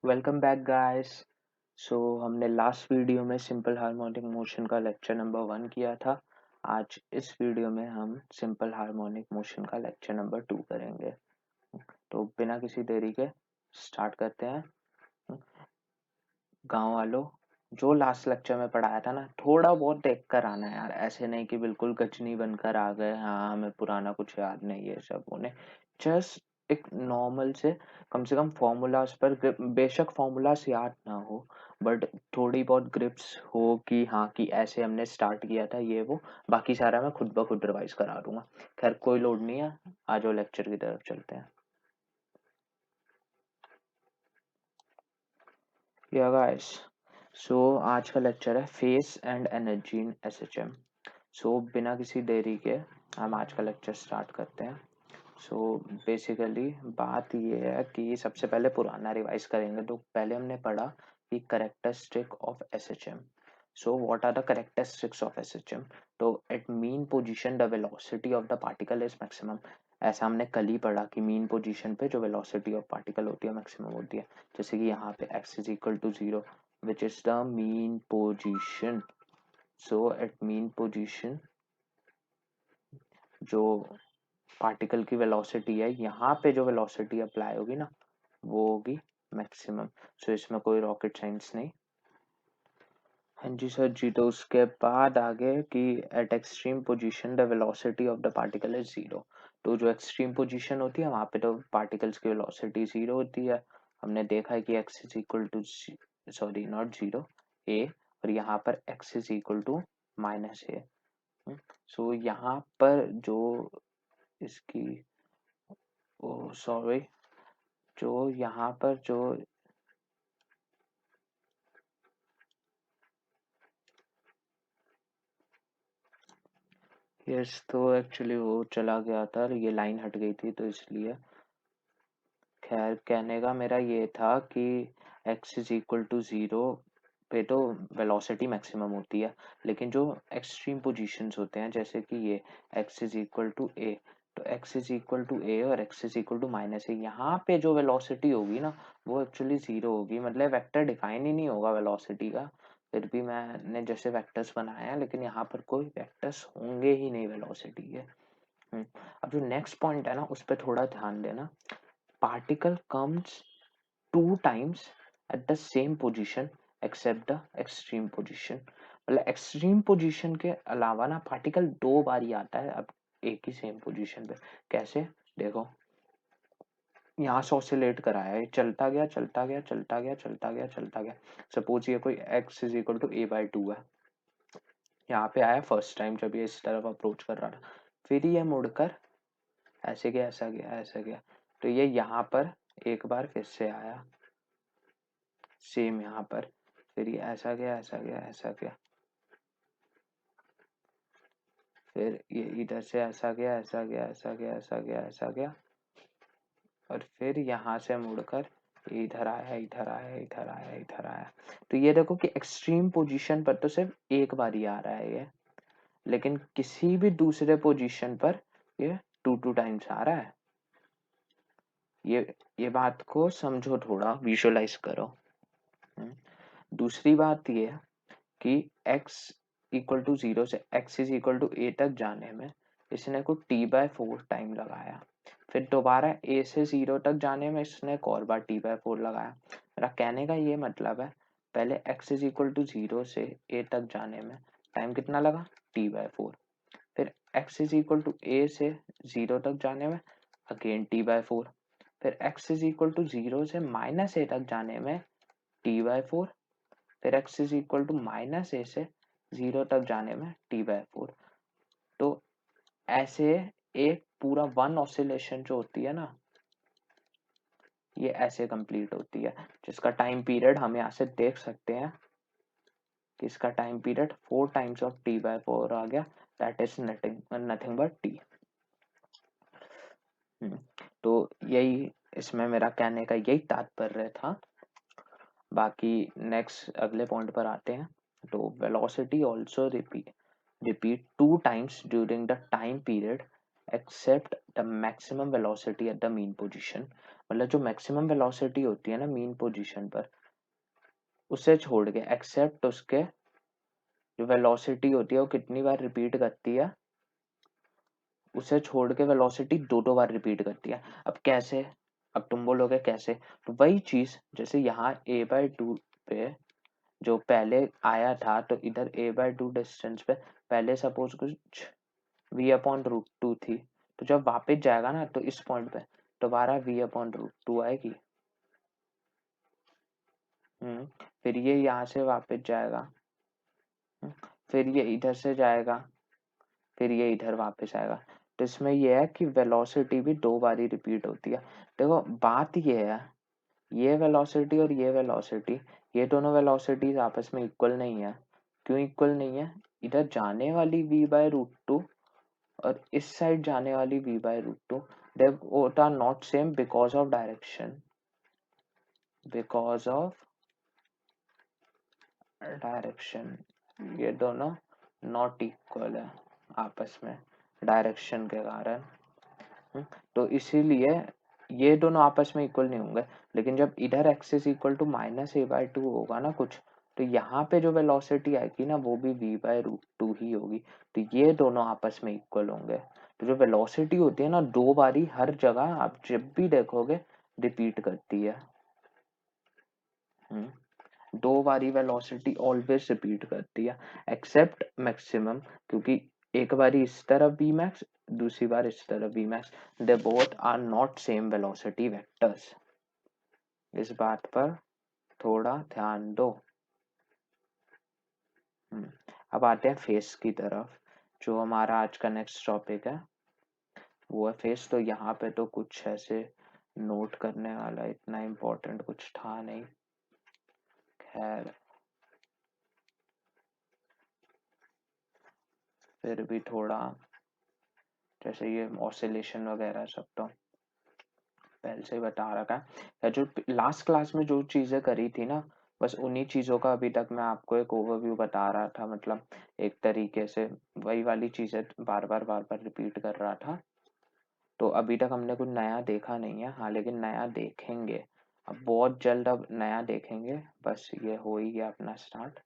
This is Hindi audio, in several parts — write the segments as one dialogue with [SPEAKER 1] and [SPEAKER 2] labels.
[SPEAKER 1] Welcome back guys. सो हमने लास्ट वीडियो में सिंपल हार्मोनिक मोशन का लेक्चर नंबर 1 किया था। आज इस वीडियो में हम सिंपल हार्मोनिक मोशन का लेक्चर नंबर 2 करेंगे। तो बिना किसी देरी के स्टार्ट करते हैं। गांव वालों, जो लास्ट लेक्चर में पढ़ाया था ना, थोड़ा बहुत देख कर आना यार। ऐसे नहीं कि बिल्कुल गजनी बनकर आ गए, हाँ हमें पुराना कुछ याद नहीं है सब होने। जस्ट एक नॉर्मल से कम फॉर्मूलाज पर बेशक फॉर्मूलाज याद ना हो, बट थोड़ी बहुत ग्रिप्स हो कि हाँ कि ऐसे हमने स्टार्ट किया था ये वो। बाकी सारा मैं खुद ब खुद रिवाइज करा दूंगा। खैर कोई लोड नहीं है, आ जाओ लेक्चर की तरफ चलते हैं। या गाइस, सो आज का लेक्चर है phase and energy in SHM. So बिना किसी देरी के हम आज का लेक्चर स्टार्ट करते हैं। सो बेसिकली बात ये है कि सबसे पहले पुराना रिवाइज करेंगे। तो पहले हमने पढ़ा कि characteristic of SHM. So what are the characteristics of SHM? तो at mean position the velocity of the particle is maximum. ऐसा हमने कल ही पढ़ा कि मीन पोजीशन पे जो वेलोसिटी ऑफ पार्टिकल होती है मैक्सिमम होती है। जैसे कि यहाँ पे x is equal to 0 which is the mean position. So at mean position जो पार्टिकल की वेलोसिटी है, यहाँ पे जो वेलोसिटी अप्लाई होगी ना, वो होगी मैक्सिमम। सो इसमें कोई रॉकेट साइंस नहीं। हाँ जी सर जी। तो उसके बाद आगे कि eight extreme position the velocity of the particle is 0। तो जो एक्सट्रीम पोजीशन होती है वहां पे तो पार्टिकल्स की वेलोसिटी 0 होती है। हमने देखा है कि x is equal to, sorry not 0, a, और यहाँ पर x is equal to -a। So यहाँ पर जो इसकी, ओ सॉरी, जो यहाँ पर जो यस, तो एक्चुअली वो चला गया था, ये लाइन हट गई थी तो इसलिए। खैर कहने का मेरा ये था कि x इज इक्वल टू 0 पे तो वेलोसिटी मैक्सिमम होती है, लेकिन जो एक्सट्रीम पोजीशंस होते हैं जैसे कि ये x is equal to a, तो x is equal to a और x is equal to -a, यहाँ पे जो वेलोसिटी होगी ना वो एक्चुअली 0 होगी। मतलब वेक्टर डिफाइन ही नहीं होगा वेलोसिटी का। फिर भी मैंने जैसे वेक्टर्स बनाए हैं, लेकिन यहाँ पर कोई वेक्टर्स होंगे ही नहीं वेलोसिटी के। अब जो नेक्स्ट पॉइंट है ना उस पर थोड़ा ध्यान देना। particle comes two times at the same position except the extreme position। मतलब एक्सट्रीम पोजीशन के अलावा ना पार्टिकल दो बार ही आता है अब एक ही सेम पोजीशन पे। कैसे? देखो, यहाँ से ऑसिलेट कराया है, चलता गया चलता गया चलता गया चलता गया चलता गया। सपोज ये कोई x is equal to a/2 है। यहाँ पे आया फर्स्ट टाइम जब ये इस तरफ अप्रोच कर रहा था, फिर ये मुड़कर ऐसे गया, ऐसा गया, ऐसा गया। तो ये यहाँ पर एक बार फिर से आया, सेम यहाँ पर, फिर ये ऐसा गया, ऐसा गया, ऐसा गया, फिर ये इधर से ऐसा गया, ऐसा गया, ऐसा गया, ऐसा गया, ऐसा गया, और फिर यहाँ से मुड़कर इधर आया, इधर आया, इधर आया, इधर आया। तो ये देखो कि एक्सट्रीम पोजीशन पर तो सिर्फ एक बार ही आ रहा है ये, लेकिन किसी भी दूसरे पोजीशन पर ये टू टाइम्स आ रहा है। ये बात को समझो, थोड़ा विजुअलाइज करो। दूसरी बात ये कि x इक्वल टू 0 से x is equal to a तक जाने में इसने को t/4 टाइम लगाया। फिर दोबारा a से 0 तक जाने में इसने एक और बार t/4 लगाया। मेरा कहने का ये मतलब है, पहले x इज इक्वल टू 0 से a तक जाने में टाइम कितना लगा? t/4। फिर x is equal to a से 0 तक जाने में अगेन t/4। फिर x इज इक्वल टू 0 से -a तक जाने में t/4। फिर x is equal to -a से 0 तक जाने में t/4। तो ऐसे एक पूरा वन ऑसिलेशन जो होती है ना, ये ऐसे कंप्लीट होती है, जिसका टाइम पीरियड हम यहाँ से देख सकते हैं कि इसका time period 4 times of t/4 आ गया। That is nothing but t। तो यही इसमें मेरा कहने का यही तात्पर्य था। बाकी नेक्स्ट अगले पॉइंट पर आते हैं। तो velocity also repeat two times during the time period except the maximum velocity at the mean position, मतलब जो मैक्सिमम वेलोसिटी होती है ना मीन पोजीशन पर, उसे छोड़ के, एक्सेप्ट उसके जो वेलोसिटी होती है वो कितनी बार रिपीट करती है, उसे छोड़ के वेलोसिटी दो बार रिपीट करती है। अब कैसे? अब तुम बोलोगे कैसे, तो वही चीज जैसे यहाँ a/2 पे जो पहले आया था, तो इधर a/2 डिस्टेंस पे पहले सपोज कुछ v/√2 थी, तो जब वापस जाएगा ना तो इस पॉइंट पे दोबारा v/√2 आएगी। फिर ये यहाँ से वापस जाएगा, फिर ये इधर से जाएगा, फिर ये इधर वापस आएगा। तो इसमें यह है कि वेलोसिटी भी दो बार ही रिपीट होती है। देखो बात ये है, ये वेलोसिटी और ये वेलोसिटी, ये दोनों वेलोसिटीज आपस में इक्वल नहीं है। क्यों इक्वल नहीं है? इधर जाने वाली v/√2 और इस साइड जाने वाली v/√2, they both are not same because of direction, because of direction. ये दोनों नॉट इक्वल है आपस में डायरेक्शन के कारण। तो इसीलिए ये दोनों आपस में इक्वल नहीं होंगे। लेकिन जब इधर एक्सिस इक्वल टू -a/2 होगा ना कुछ, तो यहाँ पे जो वेलोसिटी आएगी ना वो भी v/√2 ही होगी। तो ये दोनों आपस में इक्वल होंगे। तो जो वेलोसिटी होती है ना दो बारी हर जगह आप जब भी देखोगे रिपीट करती है। दो बारी वेलोसिटी ऑलवेज रिपीट करती है एक्सेप्ट मैक्सिमम, क्योंकि एक बारी इस तरफ वी मैक्स, दूसरी बार इस तरफ V max, they both are not same velocity vectors. इस बात पर थोड़ा ध्यान दो। अब आते हैं फेस की तरफ, जो हमारा आज का नेक्स्ट टॉपिक है वो है फेस। तो यहाँ पे तो कुछ ऐसे नोट करने वाला इतना इम्पोर्टेंट कुछ था नहीं, खैर फिर भी थोड़ा, जैसे ये ऑसिलेशन वगैरह सब तो पहले से ही बता रखा है। जो लास्ट क्लास में जो चीजें करी थी ना, बस उन्हीं चीजों का अभी तक मैं आपको एक ओवरव्यू बता रहा था, मतलब एक तरीके से वही वाली चीजें बार बार रिपीट कर रहा था। तो अभी तक हमने कुछ नया देखा नहीं है, हाँ लेकिन नया देखेंगे अब बहुत जल्द, अब नया देखेंगे, बस ये हो ही गया अपना स्टार्ट।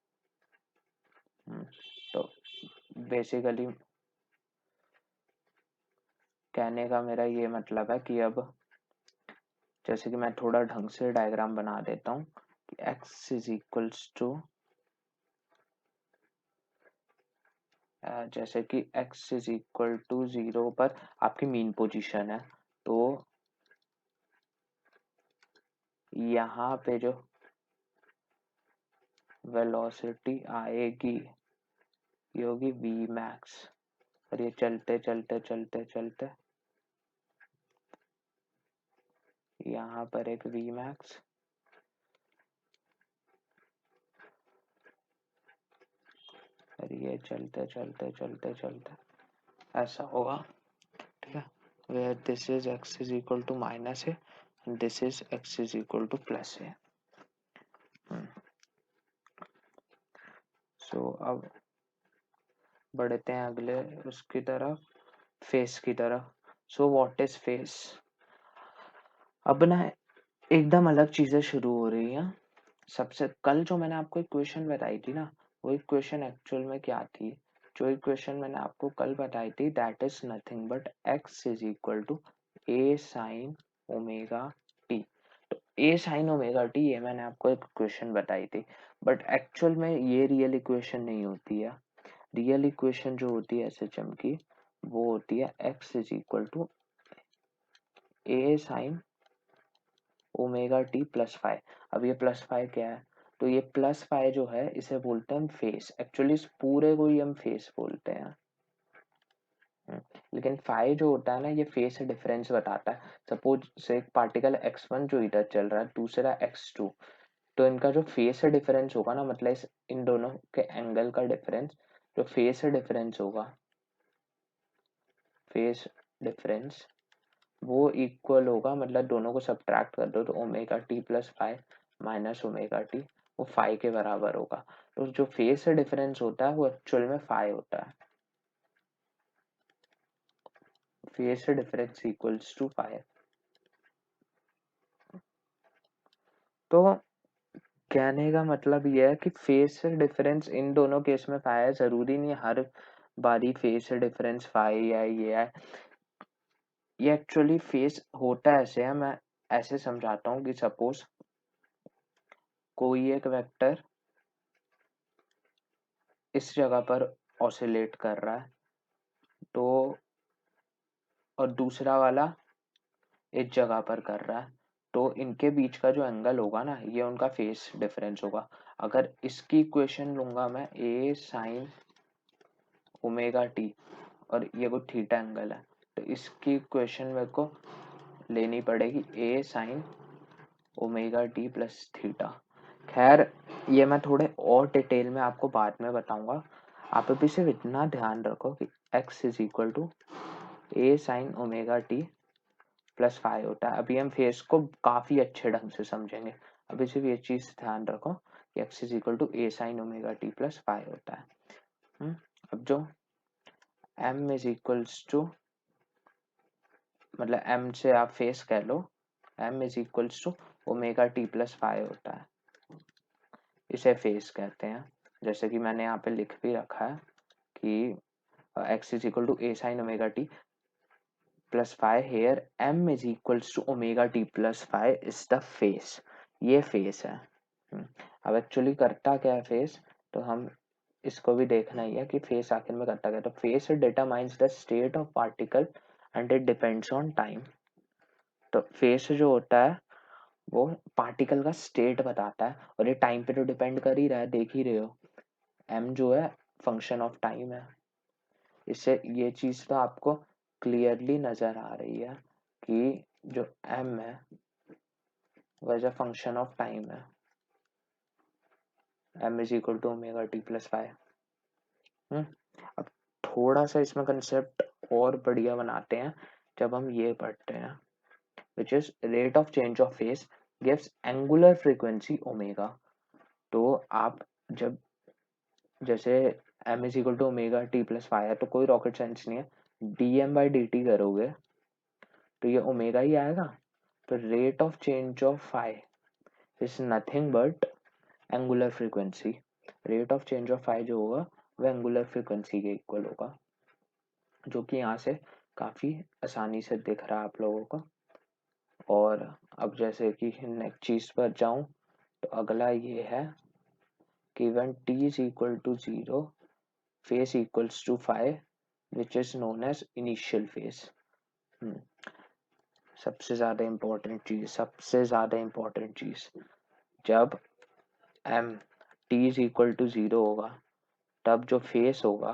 [SPEAKER 1] तो बेसिकली कहने का मेरा ये मतलब है कि अब जैसे कि मैं थोड़ा ढंग से डायग्राम बना देता हूँ कि x इज इक्वल्स टू, जैसे कि x इज इक्वल टू 0 पर आपकी मीन पोजीशन है, तो यहाँ पे जो वेलोसिटी आएगी ये होगी v मैक्स, और ये चलते चलते चलते चलते यहाँ पर एक v मैक्स, और ये चलते चलते चलते चलते ऐसा होगा, ठीक है। where this is x is equal to minus a and this is x is equal to plus a। सो अब बढ़ते हैं अगले उसकी तरफ, फेस की तरफ। So what is face? अब ना एकदम अलग चीजें शुरू हो रही हैं। सबसे कल जो मैंने आपको इक्वेशन बताई थी ना, वो इक्वेशन एक्चुअल में क्या थी? जो इक्वेशन मैंने आपको कल बताई थी that is nothing but x is equal to a sine omega T. तो a साइन ओमेगा टी ये मैंने आपको एक इक्वेशन बताई थी, बट एक्चुअल में ये रियल इक्वेशन नहीं होती है। रियल इक्वेशन जो होती है एसएचएम की, वो होती है x is equal to a sine omega T plus five. अब ये प्लस फाइव क्या है? तो ये प्लस फाइव जो है इसे बोलते हैं हम फेस, एक्चुअली इस पूरे को ही हम फेस बोलते हैं। लेकिन फाइव जो होता है ना ये फेस डिफरेंस बताता है। सपोज से एक पार्टिकल x1 जो इधर चल रहा है, दूसरा x2, तो इनका जो फेस डिफरेंस होगा ना, मतलब इन दोनों के एंगल का डिफरेंस, जो फेस डिफरेंस होगा, फेस डिफरेंस वो इक्वल होगा, मतलब दोनों को सब्ट्रैक्ट कर दो तो omega T plus five minus omega T, वो फाइव के बराबर होगा। तो जो फेस डिफरेंस होता है वो एक्चुअल में फाइव होता है। Phase difference equals to phi. तो कहने का मतलब ये है कि फेस डिफरेंस इन दोनों केस में फाई है, जरूरी नहीं हर बारी फेस डिफरेंस फाई है ये है। ये एक्चुअली फेस होता ऐसे है, मैं ऐसे समझाता हूँ कि सपोज कोई एक वेक्टर इस जगह पर ऑसिलेट कर रहा है तो, और दूसरा वाला इस जगह पर कर रहा है, तो इनके बीच का जो एंगल होगा ना, ये उनका फेस डिफरेंस होगा। अगर इसकी इक्वेशन लूंगा मैं ए साइन ओमेगा टी, और ये कोई थीटा एंगल है, तो इसकी इक्वेशन मेरे को लेनी पड़ेगी A sine omega T plus theta. खैर ये मैं थोड़े और डिटेल में आपको बाद में बताऊंगा। आप अभी सिर्फ इतना ध्यान रखो कि x is equal to A sine omega T plus five होता है। अभी हम फेस को काफी अच्छे ढंग से समझेंगे, अभी सिर्फ ये चीज ध्यान रखो कि x is equal to A sine omega T plus five होता है। अब जो m इज इक्वल्स टू, मतलब m से आप फेस कह लो, m is equals to omega T plus five होता है, इसे फेस कहते हैं। जैसे कि मैंने यहाँ पे लिख भी रखा है कि x is equal to A sine omega T plus five, here m is equals to omega T plus five is the phase. ये फेस है। अब एक्चुअली करता क्या है फेस, तो हम इसको भी देखना ही है कि फेस आखिर में करता क्या है। तो face determines the state of particle and it depends on time. तो फेस जो होता है वो पार्टिकल का स्टेट बताता है, और ये टाइम पे तो डिपेंड कर ही रहा है, देख ही रहे हो m जो है फंक्शन ऑफ टाइम है। इससे ये चीज तो आपको क्लियरली नजर आ रही है कि जो m है वह as a function of time है, m is equal to omega T plus five. अब थोड़ा सा इसमें कंसेप्ट और बढ़िया बनाते हैं जब हम ये पढ़ते हैं, which is rate of change of phase gives angular frequency omega. तो आप जब जैसे m is equal to omega T plus five है, तो कोई रॉकेट साइंस नहीं है, dm बाई dt करोगे तो ये ओमेगा ही आएगा। तो rate of change of five is nothing but angular frequency. Rate of change of five जो होगा वह एंगुलर फ्रीक्वेंसी के इक्वल होगा, जो कि यहाँ से काफी आसानी से दिख रहा है आप लोगों को। और अब जैसे कि नेक्स्ट चीज पर जाऊं, तो अगला ये है कि when t is equal to 0 phase equals to phi which is known as initial phase। सबसे ज्यादा इम्पोर्टेंट चीज, जब m t is equal to 0 होगा तब जो फेस होगा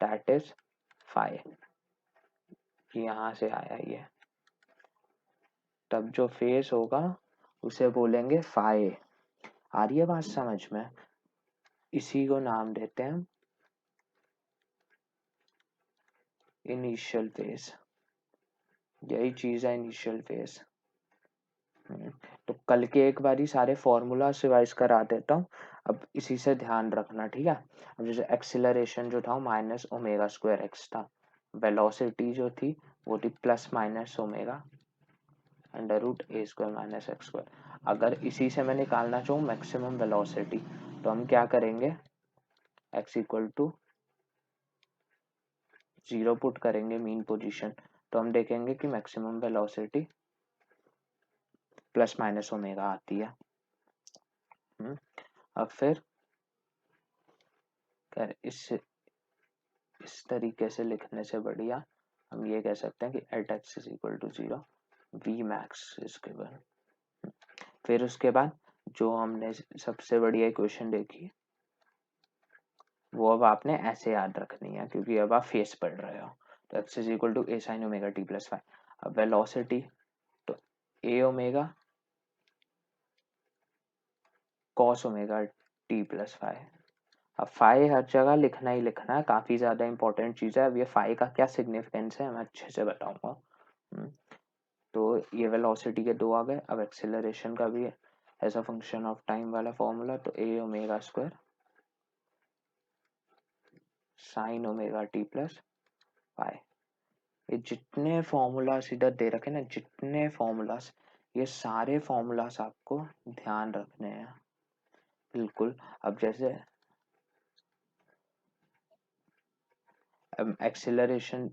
[SPEAKER 1] दैट इज फाइ। यहाँ से आया ये, तब जो फेस होगा उसे बोलेंगे फाइ। आ रही है बात समझ में? इसी को नाम देते हैं इनिशियल फेज। यही चीज है इनिशियल फेज। तो कल के एक बारी सारे फॉर्मूला रिवाइज करा देता हूँ, अब इसी से ध्यान रखना, ठीक है। अब जैसे एक्सिलरेशन जो था माइनस ओमेगा स्क्वायर एक्स था, वेलोसिटी जो थी वो थी plus minus omega under root ए स्क्वायर माइनस एक्स स्क्वायर। अगर इसी से मैं निकालना चाहूँ मैक्सिमम वेलोसिटी, तो हम क्या करेंगे, एक्स इक्वल टू 0 पुट करेंगे मीन पोजीशन, तो हम देखेंगे कि maximum velocity plus minus omega आती है। अब फिर कर इस तरीके से लिखने से बढ़िया हम ये कह सकते हैं कि at x is equal to 0 v max is given. फिर उसके बाद जो हमने सबसे बढ़िया इक्वेशन देखी वो अब आपने ऐसे याद रखनी है, क्योंकि अब आप फेस पढ़ रहे हो। तो X is equal to A sine omega T plus five. अब वेलोसिटी तो A omega cos omega T plus five. अब फाइ हर जगह लिखना ही लिखना है, काफी ज्यादा इंपॉर्टेंट चीज है। अब ये फाइ का क्या सिग्निफिकेंस है मैं अच्छे से बताऊंगा। तो ये वेलोसिटी के दो आ गए। अब एक्सेलरेशन का भी है as a function of time वाला फॉर्मूला, तो A omega square sine omega T plus phi. ये जितने फॉर्मूलास इधर दे रखे ना, जितने फॉर्मूलास, ये सारे फॉर्मूलास आपको ध्यान रखने हैं बिल्कुल। अब जैसे एक्सेलरेशन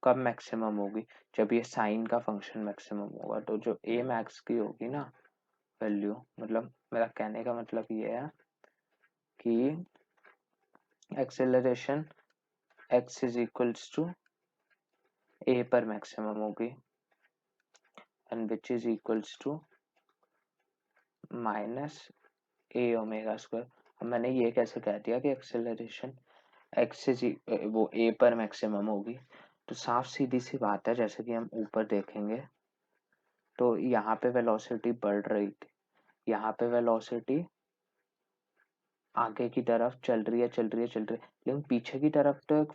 [SPEAKER 1] कब मैक्सिमम होगी, जब ये साइन का फंक्शन मैक्सिमम होगा, तो जो ए मैक्स की होगी ना वैल्यू, मतलब मेरा कहने का मतलब ये है कि acceleration X is equals to A पर मैक्सिमम होगी and which is equals to minus A omega square. अब मैंने ये कैसे कह दिया कि एक्सेलरेशन एक्स इज वो ए पर मैक्सिमम होगी, तो साफ सीधी सी बात है, जैसे कि हम ऊपर देखेंगे तो यहाँ पे वेलोसिटी बढ़ रही थी, यहाँ पे वेलोसिटी आगे की तरफ चल रही है चल रही है चल रही है, लेकिन पीछे की तरफ तो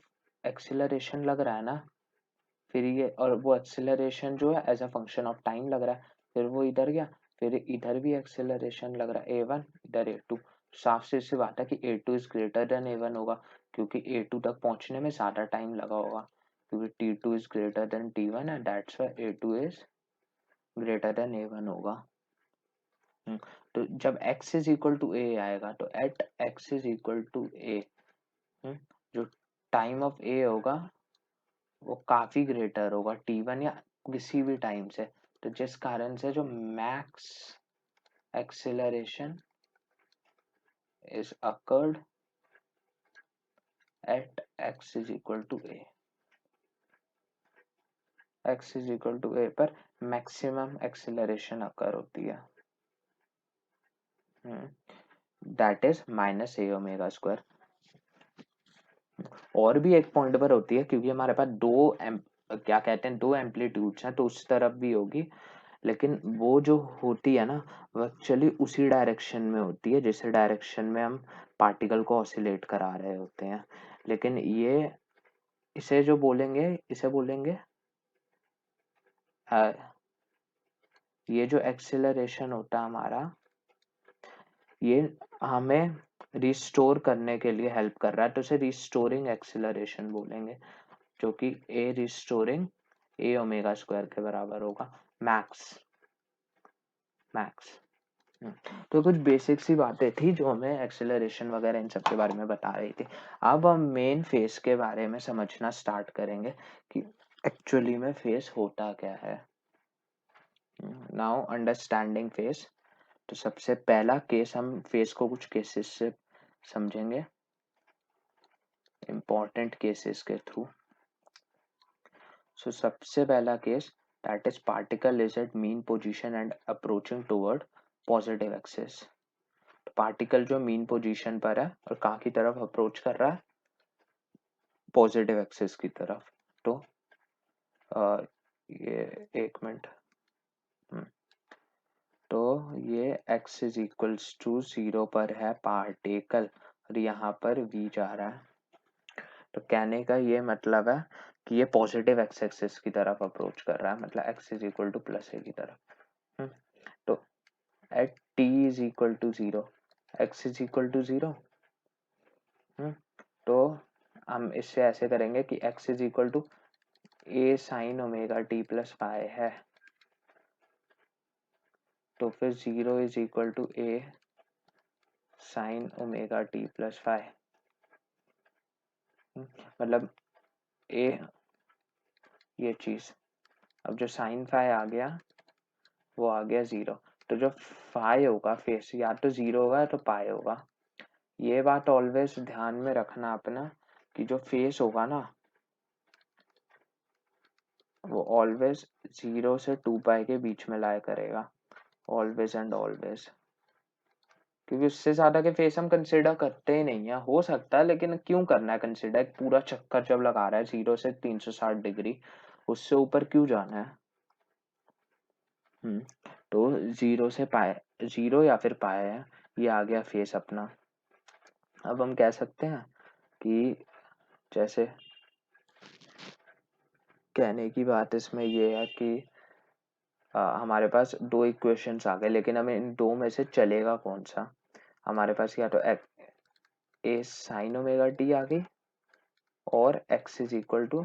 [SPEAKER 1] एक्सेलरेशन लग रहा है ना, फिर ये, और वो एक्सेलरेशन जो है as a function of time लग रहा है, फिर वो इधर गया, फिर इधर भी एक्सेलरेशन लग रहा है a1, इधर a2। साफ सी बात है कि a2 is greater than a1 होगा, क्योंकि a2 तक पहुंचने में ज्यादा टाइम लगा होगा, क्योंकि t2 is greater than t1 and that's why a2 is greater than a1 होगा। तो जब x is equal to a आएगा, तो at x is equal to a, जो टाइम ऑफ a होगा वो काफी ग्रेटर होगा t1 या किसी भी टाइम से, तो जिस कारण से जो max acceleration is occurred at x is equal to a, x is equal to a पर मैक्सिमम एक्सेलरेशन अकर होती है, that is minus A omega square. और भी एक पॉइंट पर होती है, क्योंकि हमारे पास क्या कहते हैं, दो एम्पलीट्यूड्स हैं, तो उस तरफ भी होगी, लेकिन वो जो होती है ना, वो एक्चुअली उसी डायरेक्शन में होती है जिस डायरेक्शन में हम पार्टिकल को ऑसिलेट करा रहे होते हैं। लेकिन ये, इसे जो बोलेंगे, इसे बोलेंगे ये जो एक्सेलरेशन होता है हमारा, ये हमें रिस्टोर करने के लिए हेल्प कर रहा है, तो इसे रिस्टोरिंग एक्सेलरेशन बोलेंगे, जो कि ए रिस्टोरिंग ए ओमेगा स्क्वायर के बराबर होगा, मैक्स मैक्स। तो कुछ बेसिक सी बातें थी जो हमें एक्सेलरेशन वगैरह इन सब के बारे में बता रही थी। अब हम मेन फेस के बारे में समझना स्टार्ट करेंगे कि एक्चुअली में फेस होता क्या है। Now understanding face. तो सबसे पहला केस, हम फेस को कुछ केसेस से समझेंगे, इंपॉर्टेंट केसेस के थ्रू। सो सबसे पहला case, that is particle is at mean position and approaching toward positive axis. Particle जो मीन पोजीशन पर है और कहाँ की तरफ अप्रोच कर रहा है, पॉजिटिव एक्सिस की तरफ। तो ये एक मिनट, तो ये x इज इक्वल्स टू 0 पर है पार्टिकल, और यहाँ पर v जा रहा है। तो कहने का ये मतलब है कि ये पॉजिटिव एक्स एक्सिस की तरफ अप्रोच कर रहा है, मतलब x is equal to plus a की तरफ। तो at t is equal to 0, x is equal to 0, तो हम इससे ऐसे करेंगे कि x is equal to a sine omega t plus five है, तो फिर 0 is equal to a sine omega t plus five, मतलब a, ये चीज, अब जो साइन फाइव आ गया वो आ गया 0, तो जो फाइव होगा फेस, या तो 0 होगा या तो पाई होगा। ये बात ऑलवेज ध्यान में रखना अपना कि जो फेस होगा ना वो ऑलवेज 0 से 2 पाई के बीच में लाया करेगा, ऑलवेज एंड ऑलवेज, क्योंकि उससे ज्यादा के फेस हम कंसिडर करते ही नहीं है। हो सकता है, लेकिन क्यों करना है कंसिडर, एक पूरा चक्कर जब लगा रहा है 0 से 360 डिग्री, उससे ऊपर क्यों जाना है। तो 0 से पाए, 0 या फिर पाए है, ये आ गया फेस अपना। अब हम कह सकते हैं कि जैसे कहने की बात इसमें ये है कि हमारे पास दो इक्वेशंस आ गए, लेकिन हमें इन दो में से चलेगा कौन सा। हमारे पास या तो ए साइन ओमेगा टी आ गई और x is equal to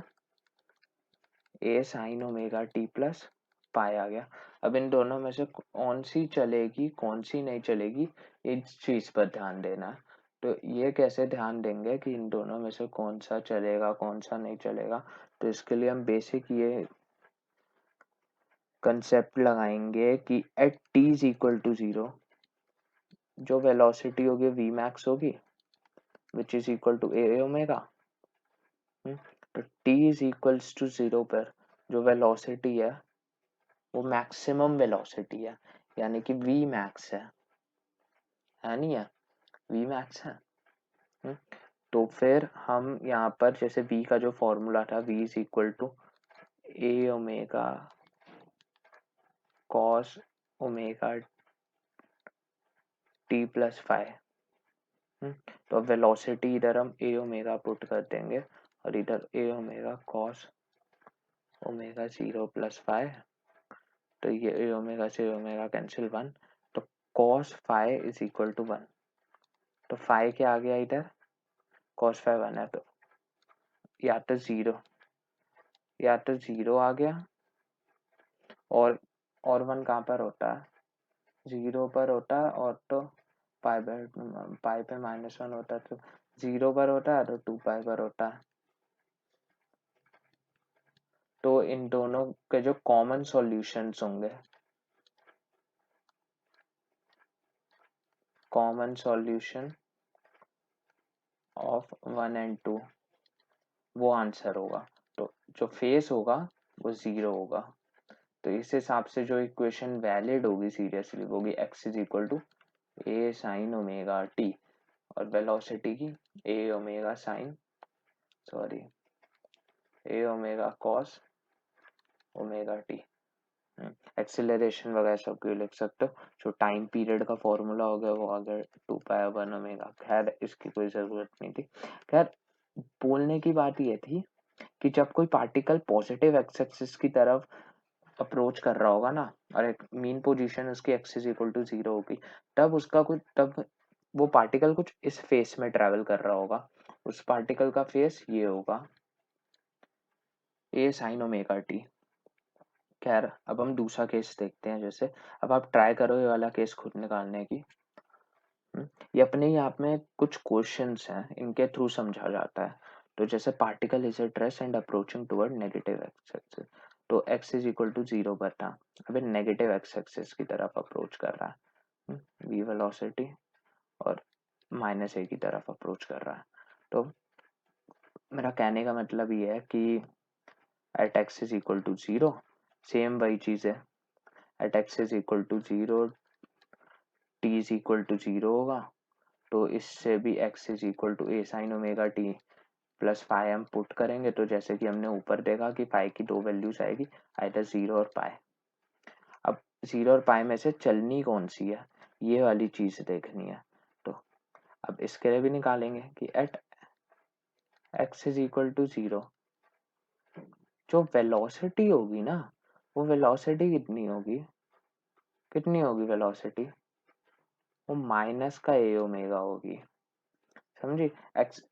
[SPEAKER 1] A sine omega T plus pi आ गया। अब इन दोनों में से कौन सी चलेगी कौन सी नहीं चलेगी, इस चीज पर ध्यान देना है। तो ये कैसे ध्यान देंगे कि इन दोनों में से कौन सा चलेगा कौन सा नहीं चलेगा, तो इसके लिए हम बेसिक ये कंसेप्ट लगाएंगे कि at T is equal to zero जो वेलोसिटी होगी वी मैक्स होगी which is equal to A omega. तो T is equals to zero पर जो वेलोसिटी है वो मैक्सिमम वेलोसिटी है, यानी कि वी मैक्स है नहीं है, वी मैक्स है। तो फिर हम यहाँ पर जैसे v का जो फॉर्मूला था v is equal to A omega cos omega T plus five. तो अब वेलोसिटी इधर हम ए ओमेगा पुट कर देंगे और इधर A omega cos omega 0 plus five. तो ये ए ओमेगा से ओमेगा कैंसिल 1, तो cos phi is equal to 1। तो फाइव क्या आ गया इधर, कॉस फाइव 1 है, तो या तो जीरो आ गया, और 1 कहाँ पर होता है, 0 पर होता है, और तो पाई पे -1 होता है, तो 0 पर होता है तो 2 पाई पर होता है। तो इन दोनों के जो कॉमन सॉल्यूशंस होंगे, कॉमन सॉल्यूशन ऑफ 1 एंड 2 वो आंसर होगा। तो जो फेस होगा वो 0 होगा। तो इस हिसाब से जो इक्वेशन वैलिड होगी सीरियसली वो होगी x is equal to A sine omega T, और वेलोसिटी की A omega sine sorry A omega cos omega T. Acceleration वगैरह सब क्यों लिख सकते हो, जो टाइम पीरियड का फॉर्मूला हो गया वो अगर 2 पाई 1 ओमेगा, खैर इसकी कोई जरूरत नहीं थी। खैर बोलने की बात ये थी कि जब कोई पार्टिकल पॉजिटिव एक्स एक्सिस की तरफ अप्रोच कर रहा होगा ना, और एक मीन पोजीशन उसकी एक्स इज इक्वल टू 0 होगी, तब वो पार्टिकल कुछ इस फेस में ट्रेवल कर रहा होगा। उस पार्टिकल का फेस ये होगा ए साइन ओमेगा टी। खैर अब हम दूसरा केस देखते हैं। जैसे अब आप ट्राई करो ये वाला केस खुद निकालने की। ये अपने ही आप में कुछ क्वेश्चंस हैं, इनके थ्रू समझा जाता है। तो जैसे particle is at rest and approaching toward negative x axis, तो x इज इक्वल टू 0 पर था, अभी नेगेटिव एक्स एक्सिस की तरफ अप्रोच कर रहा है, v वेलोसिटी, और -a की तरफ अप्रोच कर रहा है। तो मेरा कहने का मतलब ये है कि at x is equal to 0 same वही चीज है, at x is equal to 0 t is equal to 0 होगा, तो इससे भी x is equal to A sine omega T plus five हम पुट करेंगे। तो जैसे कि हमने ऊपर देखा कि फाइव की दो वैल्यूज आएगी, आइदर 0 और पाई। अब 0 और पाई में से चलनी कौन सी है, ये वाली चीज देखनी है। तो अब इसके लिए भी निकालेंगे कि at x is equal to 0 जो वेलोसिटी होगी ना, वो वेलोसिटी कितनी होगी वेलोसिटी, वो माइनस का ए ओमेगा होगी। समझी, x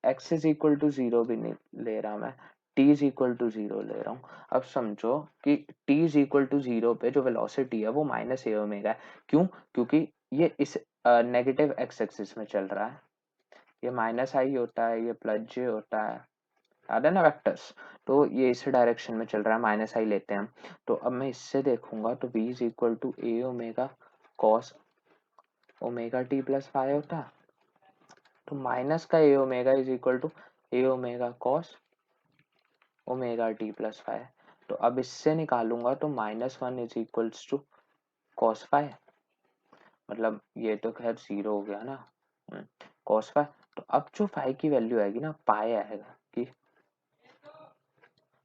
[SPEAKER 1] x is equal to 0 भी नहीं ले रहा मैं, टी इज इक्वल टू 0 ले रहा हूँ। अब समझो कि टी इज इक्वल टू 0 पे जो वेलोसिटी है वो माइनस ए ओमेगा है। क्यों, क्योंकि ये इस नेगेटिव एक्स एक्सिस में चल रहा है, ये माइनस आई होता है, ये प्लस जे होता है, याद है ना वेक्टर्स। तो ये इस डायरेक्शन में चल रहा है, माइनस आई लेते हैं हम। तो अब मैं इससे देखूंगा तो v is equal to A omega cos omega T plus five होता है, तो माइनस का A omega is equal to A omega cos omega T plus five. तो अब इससे निकालूंगा तो -1 is equals to cos phi, मतलब ये तो खैर 0 हो गया ना, कॉस फाइव। तो अब जो फाइव की वैल्यू आएगी ना, पाई आएगा कि,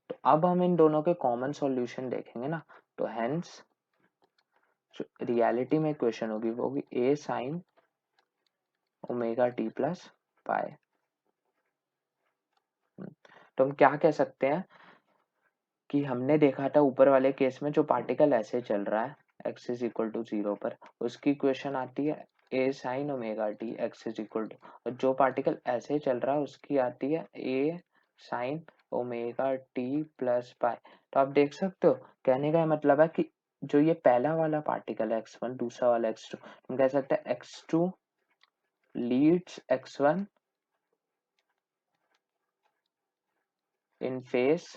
[SPEAKER 1] तो अब हम इन दोनों के कॉमन सॉल्यूशन देखेंगे ना, तो हेंस रियलिटी में इक्वेशन होगी वो होगी A sine omega T plus pi. तो हम क्या कह सकते हैं कि हमने देखा था ऊपर वाले केस में जो पार्टिकल ऐसे चल रहा है x इज इक्वल टू 0 पर, उसकी इक्वेशन आती है A sine omega T x is equal to, और जो पार्टिकल ऐसे चल रहा है उसकी आती है A sine omega T plus pi. तो आप देख सकते हो, कहने का मतलब है कि जो ये पहला वाला पार्टिकल है x1, दूसरा वाला x2, हम कह सकते हैं x2 leads x1 in phase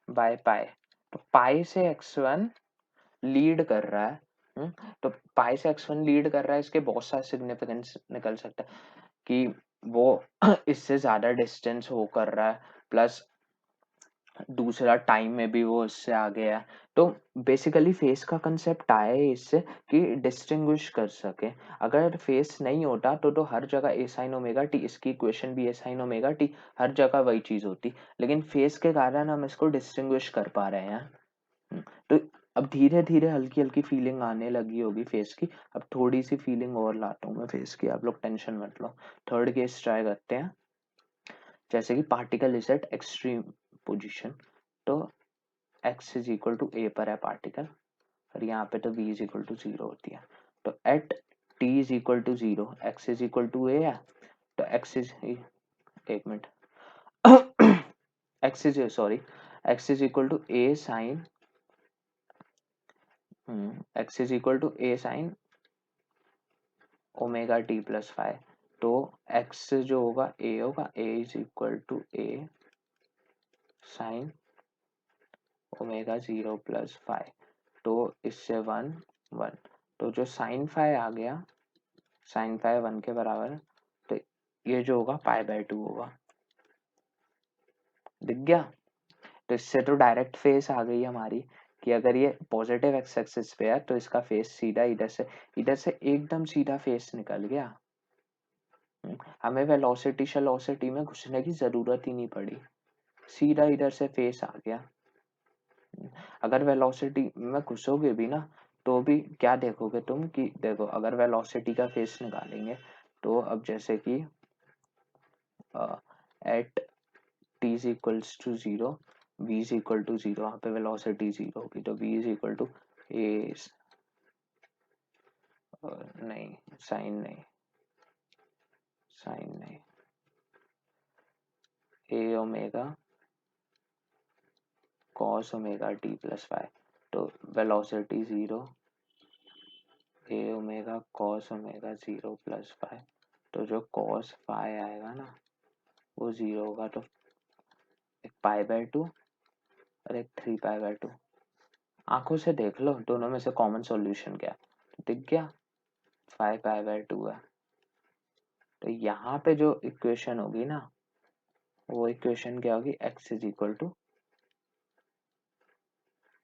[SPEAKER 1] by pi. तो पाई से x1 लीड कर रहा है। तो पाई से x1 लीड कर रहा है, इसके बहुत सारे सिग्निफिकेंस निकल सकता है कि वो इससे ज्यादा डिस्टेंस हो कर रहा है, प्लस दूसरा टाइम में भी वो इससे आगे है। तो बेसिकली फेस का कंसेप्ट आया है इससे कि डिस्टिंग्विश कर सके। अगर फेस नहीं होता तो हर जगह ए साइन ओमेगा टी, इसकी इक्वेशन भी ए साइन ओमेगा टी, हर जगह वही चीज होती, लेकिन फेस के कारण हम इसको डिस्टिंग्विश कर पा रहे हैं। तो अब धीरे धीरे हल्की हल्की फीलिंग आने लगी होगी फेस की। अब थोड़ी सी फीलिंग और लाता हूँ मैं फेस की, आप लोग टेंशन मत लो। थर्ड केस ट्राई करते हैं। जैसे कि particle is at extreme position, तो x is equal to A पर है पार्टिकल, और यहाँ पे तो v इज इक्वल टू 0 होती है। तो at t is equal to 0 x is equal to A है। तो x इज, एक minute, x is equal to A sine, x is equal to A sine omega T plus five. तो x जो होगा a होगा, a is equal to A sine omega 0 plus five. तो इससे 1 1, तो जो साइन फाइव आ गया, साइन फाइव 1 के बराबर है, तो ये जो होगा पाई बाय 2 होगा। दिख गया? तो इससे तो डायरेक्ट फेस आ गई हमारी कि अगर ये पॉजिटिव एक्स एक्सिस पे है तो इसका फेस सीधा इधर से एकदम सीधा फेस निकल गया। हमें वेलोसिटी शेलोसिटी में घुसने की जरूरत ही नहीं पड़ी, सीधा इधर से फेस आ गया। अगर वेलोसिटी में घुसोगे भी ना तो भी क्या देखोगे तुम कि देखो, अगर वेलोसिटी का फेस निकालेंगे तो अब जैसे कि at T is equals to 0, v is equal to 0, यहाँ पे वेलोसिटी 0 होगी, तो v is equal to A, नहीं साइन नहीं, साइन नहीं, A omega cos omega T plus five. तो velocity 0, A omega cos omega 0 plus five. तो जो कॉस फाइव आएगा ना वो 0 होगा, तो एक पाई बाय 2 और एक 3 पाई बाय 2। आंखों से देख लो दोनों में से कॉमन सॉल्यूशन क्या है, दिख गया, 5 पाई बाय 2 है। तो यहाँ पे जो इक्वेशन होगी ना, वो इक्वेशन क्या होगी, x is equal to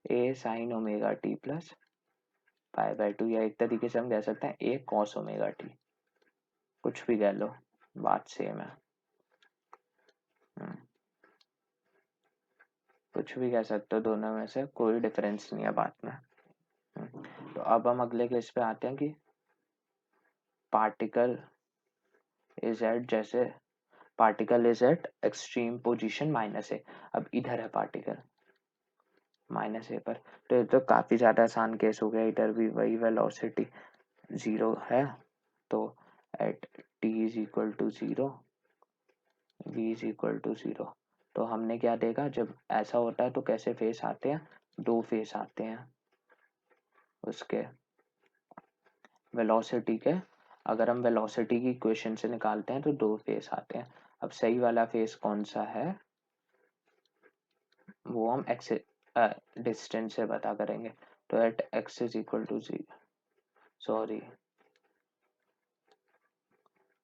[SPEAKER 1] A sine omega T plus pi by 2, या एक तरीके से हम कह सकते हैं ए कॉस ओमेगा टी, कुछ भी कह लो, बात सेम है। कुछ भी कह सकते हो, दोनों में से कोई डिफरेंस नहीं है बात में। तो अब हम अगले केस पे आते हैं कि पार्टिकल इज एट, जैसे particle is at extreme position minus A. अब इधर है पार्टिकल माइनस ए पर, तो ये तो काफी ज्यादा आसान केस हो गया, इधर भी वही वेलोसिटी 0 है। तो at T is equal to 0, v is equal to 0। तो हमने क्या देखा, जब ऐसा होता है तो कैसे फेस आते हैं, दो फेस आते हैं उसके वेलोसिटी के। अगर हम वेलोसिटी की इक्वेशन से निकालते हैं तो दो फेस आते हैं। अब सही वाला फेस कौन सा है वो हम एक्स डिस्टेंस से पता करेंगे। तो at x is equal to 0, sorry,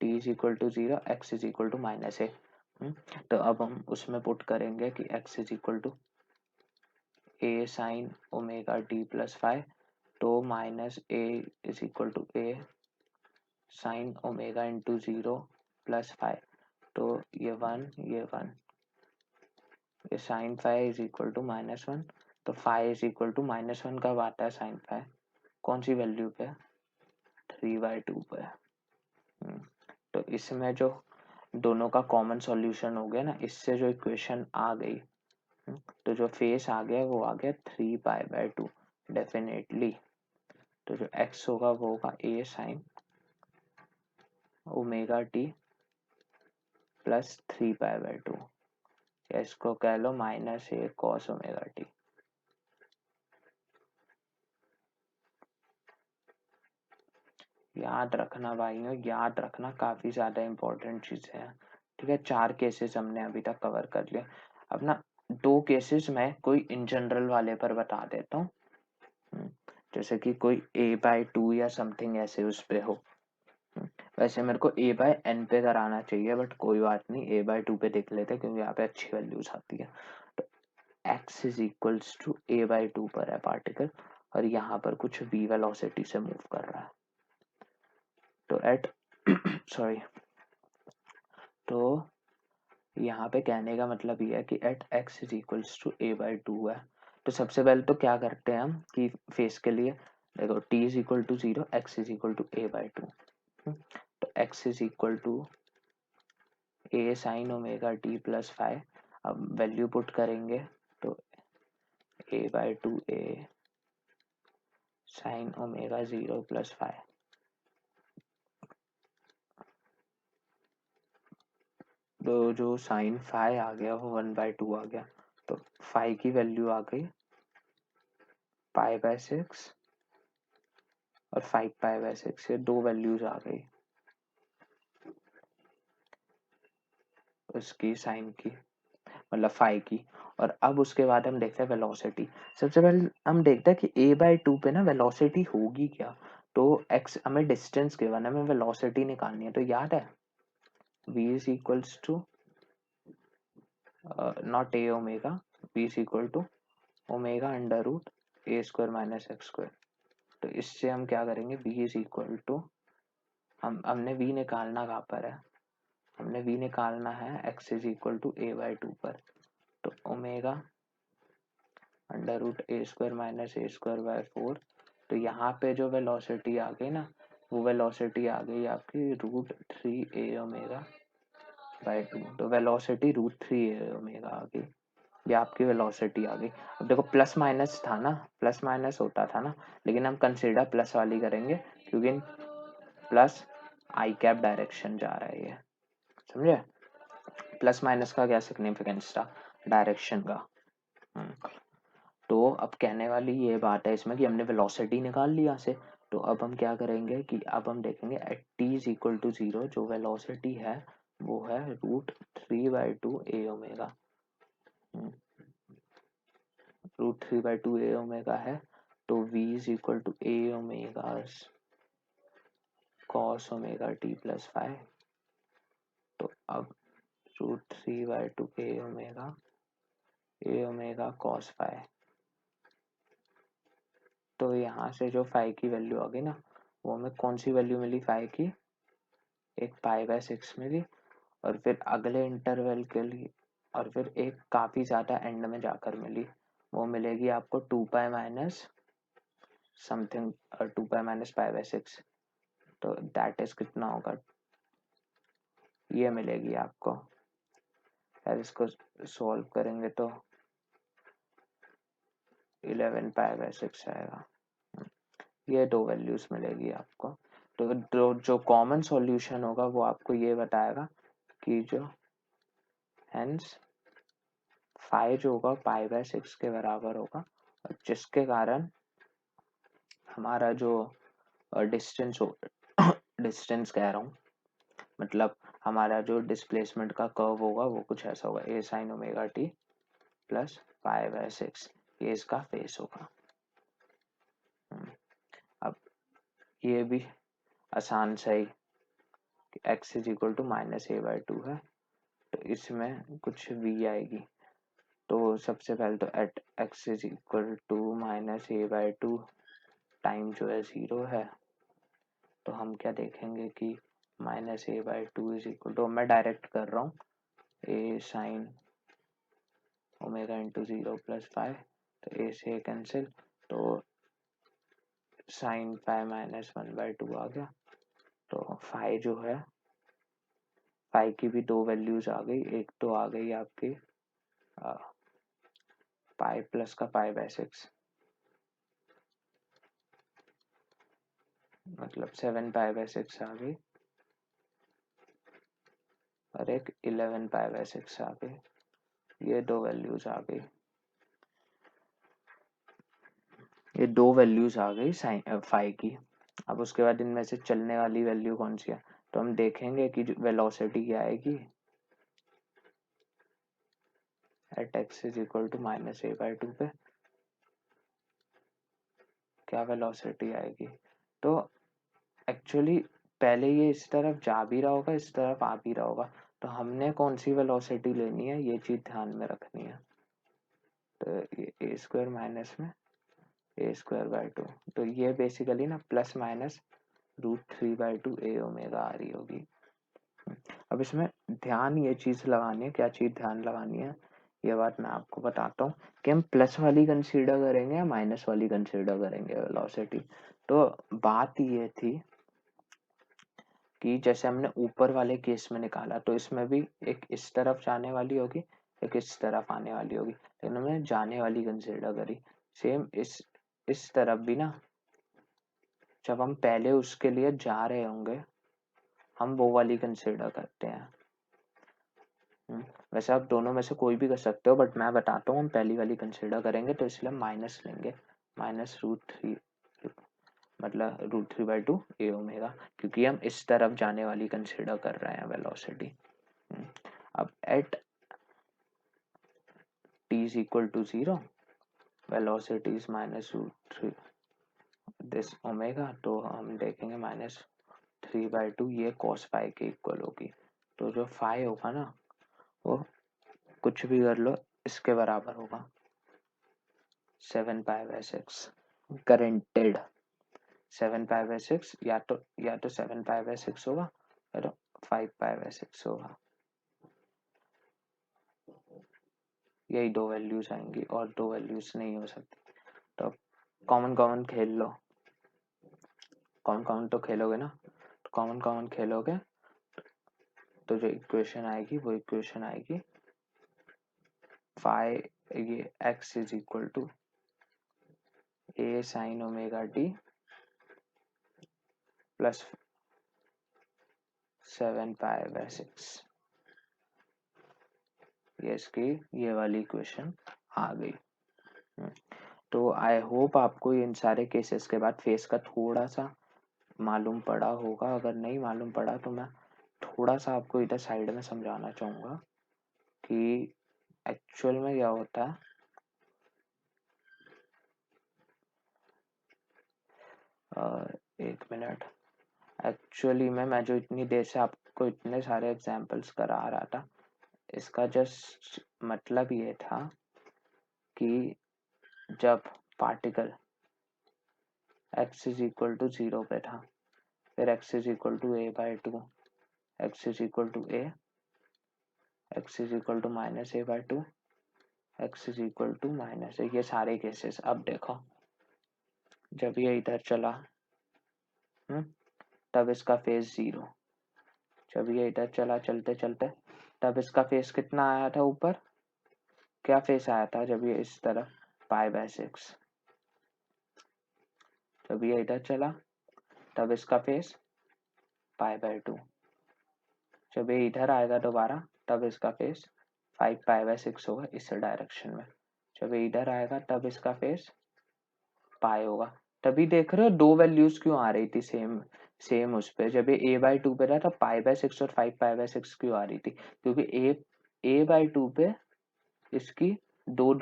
[SPEAKER 1] T is equal to 0, X is equal to minus A. तो अब हम उसमें पुट करेंगे कि X is equal to A sine omega T plus five, तो minus A is equal to A sine omega into 0 plus five. तो ये 1, ये 1, ये sine phi is equal to -1। तो फाइव इज इक्वल टू -1 कब आता है साइन फाइव, कौन सी वैल्यू पे, 3/2 पे। तो इसमें जो दोनों का कॉमन सॉल्यूशन हो गया ना, इससे जो इक्वेशन आ गई, तो जो फेस आ गया वो आ गया 3/2 डेफिनेटली। तो जो x होगा वो होगा a sine omega T plus 3/2। या इसको कह लो माइनस ए कॉस ओमेगा टी। याद रखना भाइयों, याद रखना, काफी ज्यादा इंपॉर्टेंट चीजें हैं। ठीक है, 4 केसेस हमने अभी तक कवर कर लिए। अब ना 2 केसेस मैं कोई इन जनरल वाले पर बता देता हूँ, जैसे कि कोई a/2 या समथिंग ऐसे उस पे हो। वैसे मेरे को a/n पे कराना चाहिए, बट कोई बात नहीं, a/2 पे देख लेते हैं क्योंकि यहाँ पे अच्छी वैल्यूज आती है। तो x is equals to a/2 पर है पार्टिकल, और यहाँ पर कुछ v वेलोसिटी से मूव कर रहा है। तो एट सॉरी तो यहाँ पे कहने का मतलब ये है कि at x is equals to a/2 है। तो सबसे पहले तो क्या करते हैं हम कि फेस के लिए देखो t is equal to 0, x is equal to a/2। तो x is equal to a sine omega T plus five. अब वैल्यू पुट करेंगे तो a/2 a sine omega 0 plus five. तो जो साइन फाइव आ गया वो 1/2 आ गया। तो फाइव की वैल्यू आ गई π/6 और 5π/6, ये 2 वैल्यूज आ गई उसकी साइन की, मतलब फाइव की। और अब उसके बाद हम देखते हैं वेलोसिटी। सबसे पहले हम देखते हैं कि a/2 पे ना वेलोसिटी होगी क्या। तो x हमें डिस्टेंस गिवन है, हमें वेलोसिटी निकालनी है। तो याद है v is equals to naught a omega, v is equal to omega under root a square minus x square. तो इससे हम क्या करेंगे, v इज इक्वल टू हमने v निकालना कहाँ पर है, हमने v निकालना है x is equal to a/2 पर। तो omega under root A square minus a square by 4। तो यहाँ पे जो वेलोसिटी आ गई ना, वो वेलोसिटी आ गई आपकी √3a ओमेगा बाय 2। तो वेलोसिटी √3a ओमेगा आ गई, ये आपकी वेलोसिटी आ गई। अब देखो प्लस माइनस था ना, प्लस माइनस होता था ना, लेकिन हम कंसीडर प्लस वाली करेंगे क्योंकि प्लस आई कैप डायरेक्शन जा रहा है ये, समझे। प्लस माइनस का क्या सिग्निफिकेंस था, डायरेक्शन का। तो अब कहने वाली ये बात है इसमें कि हमने वेलोसिटी निकाल ली यहाँ से। तो अब हम क्या करेंगे कि अब हम देखेंगे at t is equal to 0 जो वेलोसिटी है वो है √3/2 a ओमेगा। √3/2 a ओमेगा है। तो v is equal to a omega cos omega t plus 5। तो अब √3/2 a ओमेगा cos 5। तो यहाँ से जो 5 की वैल्यू आ गई ना, वो हमें कौन सी वैल्यू मिली 5 की, एक π/6 मिली। और फिर अगले इंटरवल के लिए, और फिर एक काफी ज्यादा एंड में जाकर मिली, वो मिलेगी आपको 2π माइनस समथिंग, 2π माइनस π/6। तो दैट इज कितना होगा, ये मिलेगी आपको। यार इसको सॉल्व करेंगे तो 11π/6 आएगा। ये 2 वैल्यूज मिलेगी आपको। तो जो कॉमन सॉल्यूशन होगा वो आपको ये बताएगा कि जो हेंस 5 जो होगा π/6 के बराबर होगा, और जिसके कारण हमारा जो डिस्टेंस हो डिस्टेंस कह रहा हूँ, मतलब हमारा जो डिस्प्लेसमेंट का कर्व होगा वो कुछ ऐसा होगा, a sine omega T plus π/6, ये इसका फेस होगा। अब ये भी आसान सही, x is equal to -a/2 है, तो इसमें कुछ v आएगी। तो सबसे पहले तो at x is equal to -a/2 time जो है 0 है, तो हम क्या देखेंगे कि -a/2 इज इक्वल टू, मैं डायरेक्ट कर रहा हूँ, a sine omega into 0 plus 5। तो a से कैंसिल, तो साइन 5 माइनस 1/2 आ गया। तो 5 जो है, 5 की भी 2 वैल्यूज आ गई, एक तो आ गई आपकी पाई प्लस का π/6, मतलब 7π/6 आ गई, और एक 11π/6 आ गई। ये दो वैल्यूज आ गई, ये दो वैल्यूज आ गई साइन फाई की। अब उसके बाद इनमें से चलने वाली वैल्यू कौन सी है, तो हम देखेंगे कि वेलोसिटी क्या आएगी at x is equal to minus a by two पे, क्या वेलोसिटी आएगी। तो एक्चुअली पहले ये इस तरफ जा भी रहा होगा, इस तरफ आ भी रहा होगा, तो हमने कौन सी वेलोसिटी लेनी है ये चीज ध्यान में रखनी है। तो ये ए स्क्वायर माइनस में ए स्क्वायर बाई टू, तो ये बेसिकली ना प्लस माइनस √3/2 ए ओमेगा आ रही होगी। अब इसमें ध्यान ये चीज लगानी है, क्या चीज ध्यान लगानी है ये बात मैं आपको बताता हूँ कि हम प्लस वाली कंसीडर करेंगे या माइनस वाली कंसीडर करेंगे वेलोसिटी। तो बात ये थी कि जैसे हमने ऊपर वाले केस में निकाला, तो इसमें भी एक इस तरफ जाने वाली होगी, एक इस तरफ आने वाली होगी, लेकिन हमने जाने वाली कंसीडर करी। सेम इस तरफ भी ना, जब हम पहले उसके लिए जा रहे होंगे हम वो वाली कंसीडर करते हैं। वैसे आप दोनों में से कोई भी कर सकते हो, बट मैं बताता हूँ हम पहली वाली कंसीडर करेंगे, तो इसलिए हम माइनस लेंगे, -√3, मतलब √3/2 ए ओमेगा, क्योंकि हम इस तरफ जाने वाली कंसीडर कर रहे हैं वेलोसिटी। अब एट t is equal to 0 velocity is -√3 this omega, तो हम देखेंगे -3/2 ये cos फाई के इक्वल होगी। तो जो फाई होगा ना वो कुछ भी कर लो इसके बराबर होगा 7π/6 करेंटेड 7π/6, या तो 7π/6 होगा या तो 5π/6 होगा, यही दो वैल्यूज आएंगी और दो वैल्यूज नहीं हो सकती। तो कॉमन कॉमन खेल लो, कॉमन कॉमन तो खेलोगे ना, तो कॉमन कॉमन खेलोगे तो जो इक्वेशन आएगी वो इक्वेशन आएगी फाई, ये x is equal to A sine omega T plus 7π/6, ये इसकी ये वाली इक्वेशन आ गई। तो आई होप आपको इन सारे केसेस के बाद फेस का थोड़ा सा मालूम पड़ा होगा। अगर नहीं मालूम पड़ा तो मैं थोड़ा सा आपको इधर साइड में समझाना चाहूँगा कि एक्चुअल में क्या होता है। एक मिनट, एक्चुअली में मैं जो इतनी देर से आपको इतने सारे एग्जांपल्स करा रहा था, इसका जस्ट मतलब ये था कि जब particle x is equal to 0 पे था, फिर x is equal to a/2, x is equal to a, x is equal to -a/2, x is equal to -a, ये सारे केसेस। अब देखो जब ये इधर चला तब इसका फेस 0, जब ये इधर चला चलते चलते तब इसका फेस कितना आया था ऊपर, क्या फेस आया था जब ये इस तरफ π/6, जब ये इधर चला तब इसका फेस π/2, जब ये इधर आएगा दोबारा तब इसका फेस 5π/6 होगा इस डायरेक्शन में, जब ये इधर आएगा तब इसका फेस पाई होगा। तभी देख रहे हो दो वैल्यूज क्यों आ रही थी सेम सेम उस पे, जब ये a/2 पे था तब π/6 और 5π/6 क्यों आ रही थी, क्योंकि a/2 पे इसकी दो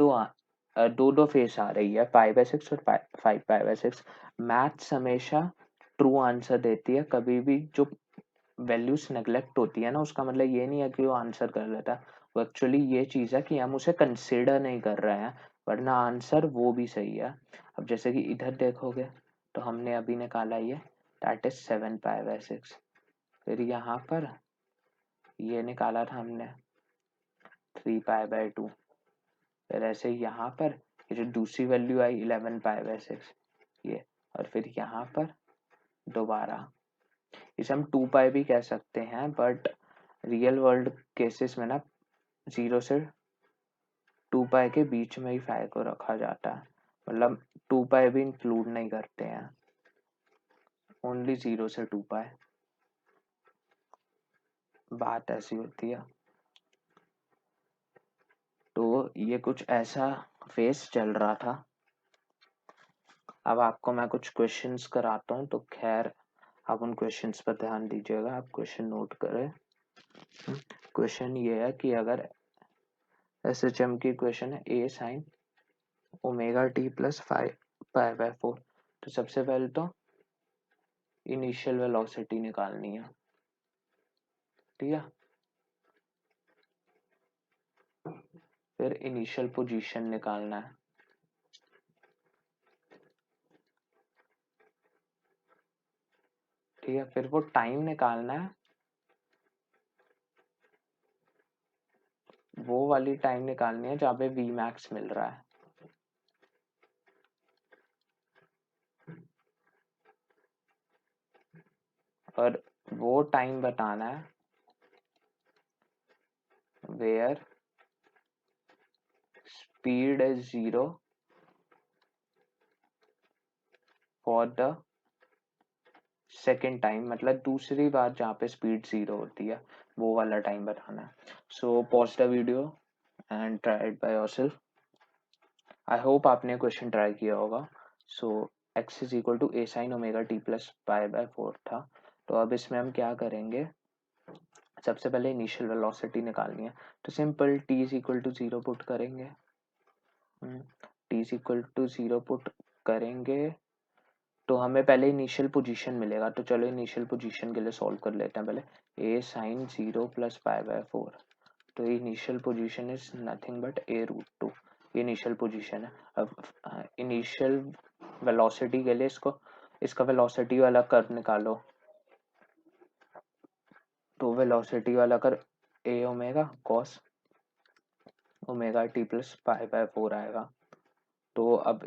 [SPEAKER 1] दो फेस आ रही है, π/6 और 5π/6। मैथ्स हमेशा ट्रू आंसर देती है, कभी भी जो वैल्यूज नेग्लेक्ट होती है ना उसका मतलब ये नहीं है कि वो आंसर कर लेता, वो एक्चुअली ये चीज है कि हम उसे कंसिडर नहीं कर रहे हैं, वरना आंसर वो भी सही है। अब जैसे कि इधर देखोगे तो हमने अभी निकाला ये दैट इज 7π/6, फिर यहाँ पर ये निकाला था हमने 3π/2, फिर ऐसे यहाँ पर ये जो दूसरी वैल्यू आई 11π/6 ये, और फिर यहाँ पर दोबारा इसे हम 2π भी कह सकते हैं, बट रियल वर्ल्ड केसेस में ना 0 से 2π के बीच में ही फाई को रखा जाता है, मतलब 2π भी इंक्लूड नहीं करते हैं, ओनली 0 से 2π, बात ऐसी होती है। तो ये कुछ ऐसा फेस चल रहा था। अब आपको मैं कुछ क्वेश्चंस कराता हूँ, तो खैर आप उन क्वेश्चंस पर ध्यान दीजिएगा, आप क्वेश्चन नोट करें। क्वेश्चन ये है कि अगर SHM की क्वेश्चन है a sin omega T plus pi by 4, तो सबसे पहले तो इनिशियल वेलोसिटी निकालनी है, ठीक है। फिर इनिशियल पोजीशन निकालना है, ठीक है। फिर वो टाइम निकालना है, वो वाली टाइम निकालनी है जहाँ पे वी मैक्स मिल रहा है, और वो टाइम बताना है where speed is 0 for the second time, मतलब दूसरी बार जहाँ पे स्पीड 0 होती है, वो वाला टाइम बताना है। So pause the video and try it by yourself. I hope आपने क्वेश्चन ट्राई किया होगा। So x is equal to a sin omega t plus pi by 4 था। तो अब इसमें हम क्या करेंगे, सबसे पहले इनिशियल वेलोसिटी निकालनी है, तो simple t is equal to 0 put करेंगे। t is equal to 0 put करेंगे तो हमें पहले इनिशियल पोजीशन मिलेगा। तो चलो इनिशियल पोजीशन के लिए सॉल्व कर लेते हैं पहले। a sin 0 plus pi by 4, तो initial position is nothing but a root 2, ये इनिशियल पोजीशन है। अब इनिशियल वेलोसिटी के लिए इसका वेलोसिटी वाला कर्व निकालो, तो वेलोसिटी वाला curve a omega cos omega T plus pi by 4 आएगा। तो अब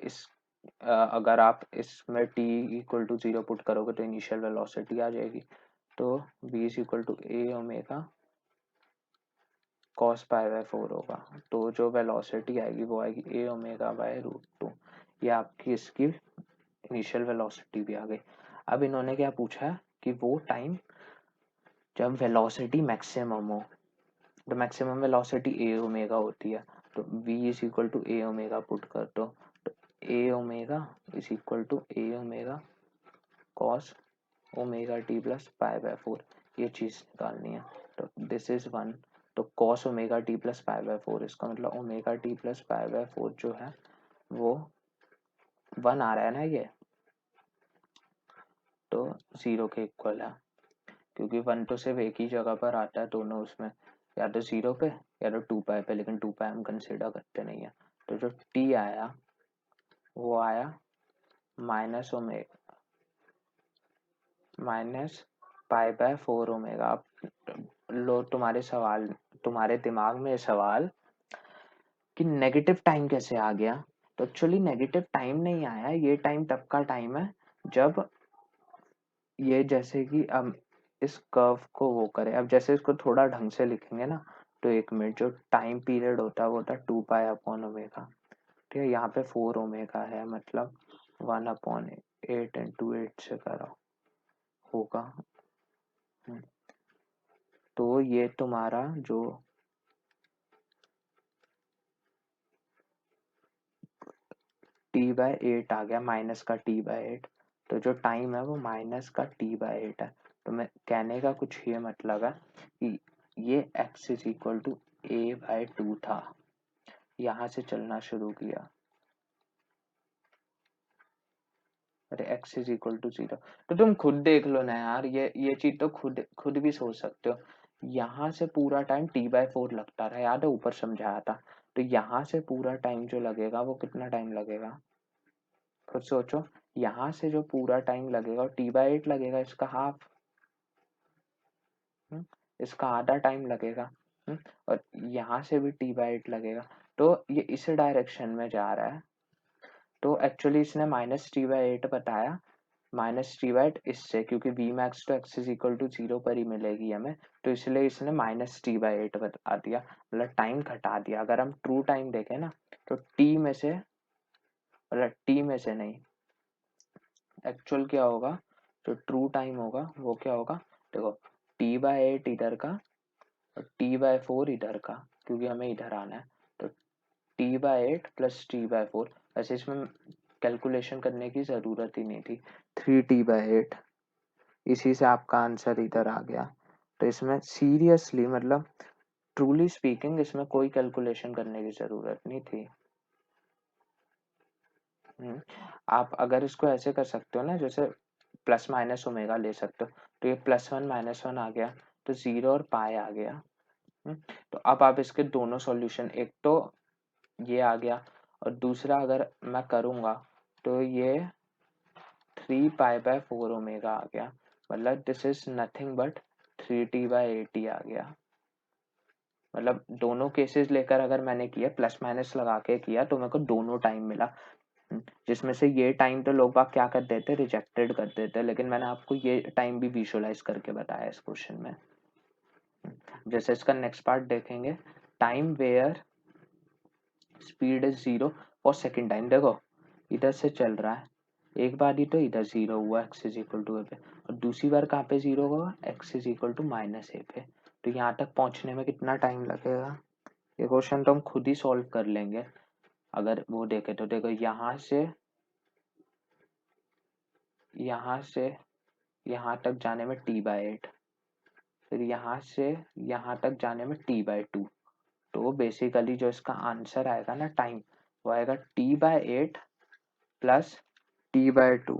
[SPEAKER 1] अगर आप इसमें t इक्वल टू 0 पुट करोगे तो इनिशियल वेलोसिटी आ जाएगी, तो v is equal to a omega cos pi by 4 होगा। तो जो वेलोसिटी आएगी वो आएगी a ओमेगा बाय रूट 2। ये आपकी इसकी इनिशियल वेलोसिटी भी आ गई। अब इन्होंने क्या पूछा है कि वो टाइम जब वेलोसिटी मैक्सिमम हो, तो मैक्सिमम वेलोसिटी a ओमेगा होती है, तो v is equal to a omega put कर दो, तो a omega is equal to a omega cos omega T plus pi by 4, ये चीज निकालनी है। तो दिस इज 1, तो cos omega T plus pi by 4, इसका मतलब omega T plus pi by 4 जो है वो 1 आ रहा है ना, ये तो 0 के इक्वल है, क्योंकि 1 तो सिर्फ एक ही जगह पर आता है दोनों उसमें, या तो 0 पे या तो 2 पाई पे, लेकिन 2 पाई हम कंसिडर करते नहीं है। तो जो t आया वो आया minus omega minus pi by 4 omega. आप लो, तुम्हारे दिमाग में सवाल कि नेगेटिव टाइम कैसे आ गया, तो एक्चुअली नेगेटिव टाइम नहीं आया, ये टाइम तब का टाइम है जब ये, जैसे कि अब इस कर्व को वो करें, अब जैसे इसको थोड़ा ढंग से लिखेंगे ना, तो 1 मिनट जो टाइम पीरियड होता है वो होता है 2 पाई अपॉन ओमेगा, ठीक है। यहाँ पे 4 ओमेगा है, मतलब 1/8 इंटू 8 से करा होगा। तो ये तुम्हारा जो t/8 आ गया, माइनस का t/8, तो जो टाइम है वो माइनस का t/8 है। तो मैं कहने का कुछ ये मतलब है कि ये x is equal to a/2 था, यहाँ से चलना शुरू किया, अरे x इज इक्वल टू 0, तो तुम खुद देख लो ना यार, ये चीज तो खुद खुद भी सोच सकते हो। यहाँ से पूरा टाइम t/4 लगता रहा, याद है ऊपर समझाया था। तो यहाँ से पूरा टाइम जो लगेगा वो कितना टाइम लगेगा, खुद सोचो। यहाँ से जो पूरा टाइम लगेगा वो t/8 लगेगा, इसका हाफ, इसका आधा टाइम लगेगा। और यहाँ से भी t/8 लगेगा, तो ये इस डायरेक्शन में जा रहा है। तो एक्चुअली इसने -t/8 बताया, -t/8 इससे, क्योंकि v max तो x इज इक्वल टू 0 पर ही मिलेगी हमें, तो इसलिए इसने -t/8 बता दिया, मतलब टाइम घटा दिया। अगर हम ट्रू टाइम देखें ना, तो t में से, मतलब t में से नहीं, एक्चुअल क्या होगा, जो ट्रू टाइम होगा वो क्या होगा, देखो t/8 इधर का और t/4 इधर का, क्योंकि हमें इधर आना है, तो t/8 प्लस t/4। वैसे इसमें कैलकुलेशन करने की ज़रूरत ही नहीं थी, 3t/8, इसी से आपका आंसर इधर आ गया। तो इसमें सीरियसली मतलब ट्रूली स्पीकिंग इसमें कोई कैलकुलेशन करने की ज़रूरत नहीं थी। आप अगर इसको ऐसे कर सकते हो ना, जैसे प्लस माइनस ओमेगा ले सकते हो, तो ये +1 -1 आ गया, तो 0 और पाई आ गया। तो अब आप इसके दोनों सॉल्यूशन, एक तो ये आ गया और दूसरा अगर मैं करूँगा तो ये 3π/4 ओमेगा आ गया, मतलब this is nothing but 3t/8 आ गया। मतलब दोनों केसेस लेकर अगर मैंने किया, प्लस माइनस लगा के किया, तो मेरे को दोनों टाइम मिला, जिसमें से ये टाइम तो लोग बाग क्या कर देते, रिजेक्टेड कर देते, लेकिन मैंने आपको ये टाइम भी विजुअलाइज करके बताया इस क्वेश्चन में। जैसे इसका नेक्स्ट पार्ट देखेंगे, time where speed is 0 for second time. देखो इधर से चल रहा है, एक बार ही तो इधर 0 हुआ x is equal to a पे, और दूसरी बार कहाँ पे 0 होगा, x is equal to -a पे। तो यहाँ तक पहुँचने में कितना टाइम लगेगा, ये क्वेश्चन तो हम खुद ही सॉल्व कर लेंगे अगर वो देखे तो। देखो यहाँ से यहाँ तक जाने में t/8, फिर यहाँ से यहाँ तक जाने में t/2। तो बेसिकली जो इसका आंसर आएगा ना टाइम, वो आएगा t/8 प्लस t/2।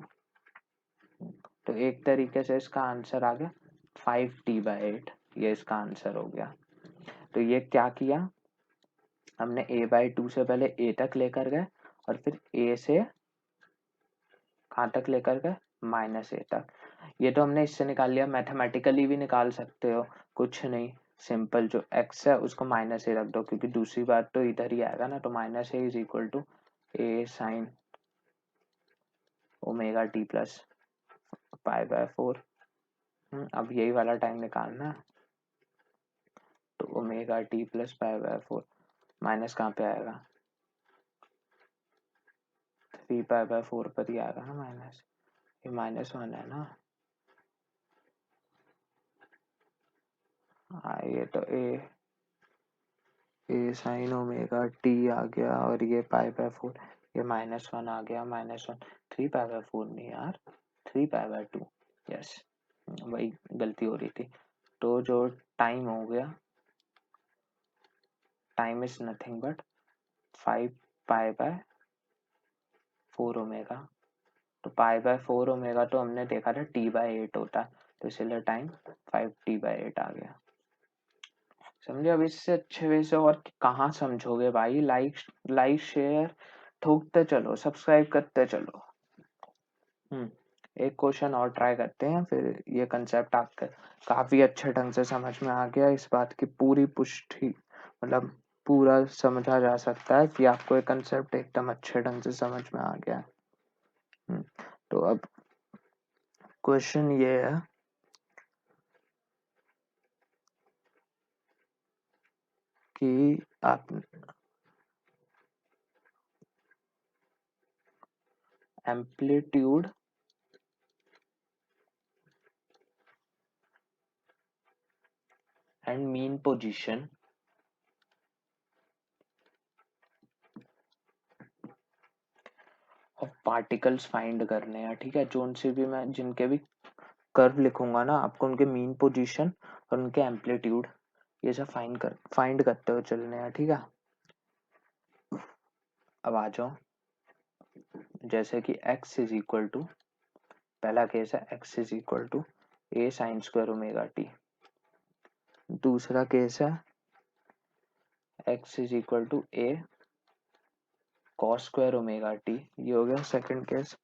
[SPEAKER 1] तो एक तरीके से इसका आंसर आ गया 5t/8, ये इसका आंसर हो गया। तो ये क्या किया हमने, a/2 से पहले a तक लेकर गए और फिर a से कहाँ तक लेकर गए, -a तक। ये तो हमने इससे निकाल लिया, मैथमेटिकली भी निकाल सकते हो, कुछ नहीं, सिंपल जो x है उसको -a रख दो, क्योंकि दूसरी बार तो इधर ही आएगा ना, तो -a is equal to a sin omega t plus π/4। अब यही वाला टाइम निकालना है, तो ओमेगा t प्लस π/4 माइनस कहाँ पे आएगा, 3π/4 पर ही आएगा ना माइनस, ये -1 है ना। हाँ ये तो ए साइन ओमेगा टी आ गया, और ये π/4, ये -1 आ गया, -1, 3π/4 नहीं यार, 3π/2, यस वही गलती हो रही थी। तो जो टाइम हो गया, time is nothing but 5π/4 omega. तो π/4 ओमेगा तो हमने देखा था t/8 होता, तो इसलिए टाइम 5t/8 आ गया। समझे? अब इससे अच्छे वे से और कहाँ समझोगे भाई, लाइक शेयर ठोकते चलो, सब्सक्राइब करते चलो। एक क्वेश्चन और ट्राई करते हैं, फिर ये कंसेप्ट आपके काफी अच्छे ढंग से समझ में आ गया, इस बात की पूरी पुष्टि मतलब पूरा समझा जा सकता है कि आपको ये कंसेप्ट एकदम अच्छे ढंग से समझ में आ गया। तो अब क्वेश्चन ये है कि आप amplitude and mean position of particles find करने हैं, ठीक है। जोन से भी मैं जिनके भी कर्व लिखूंगा ना, आपको उनके मीन पोजीशन और उनके एम्पलीट्यूड ये सब फाइंड करते हुए चलने हैं, ठीक है। अब आ जाओ, जैसे कि x इज इक्वल टू, पहला केस है x is equal to a sine square omega t, दूसरा केस है x is equal to a cos square omega T, ये हो गया सेकंड केस।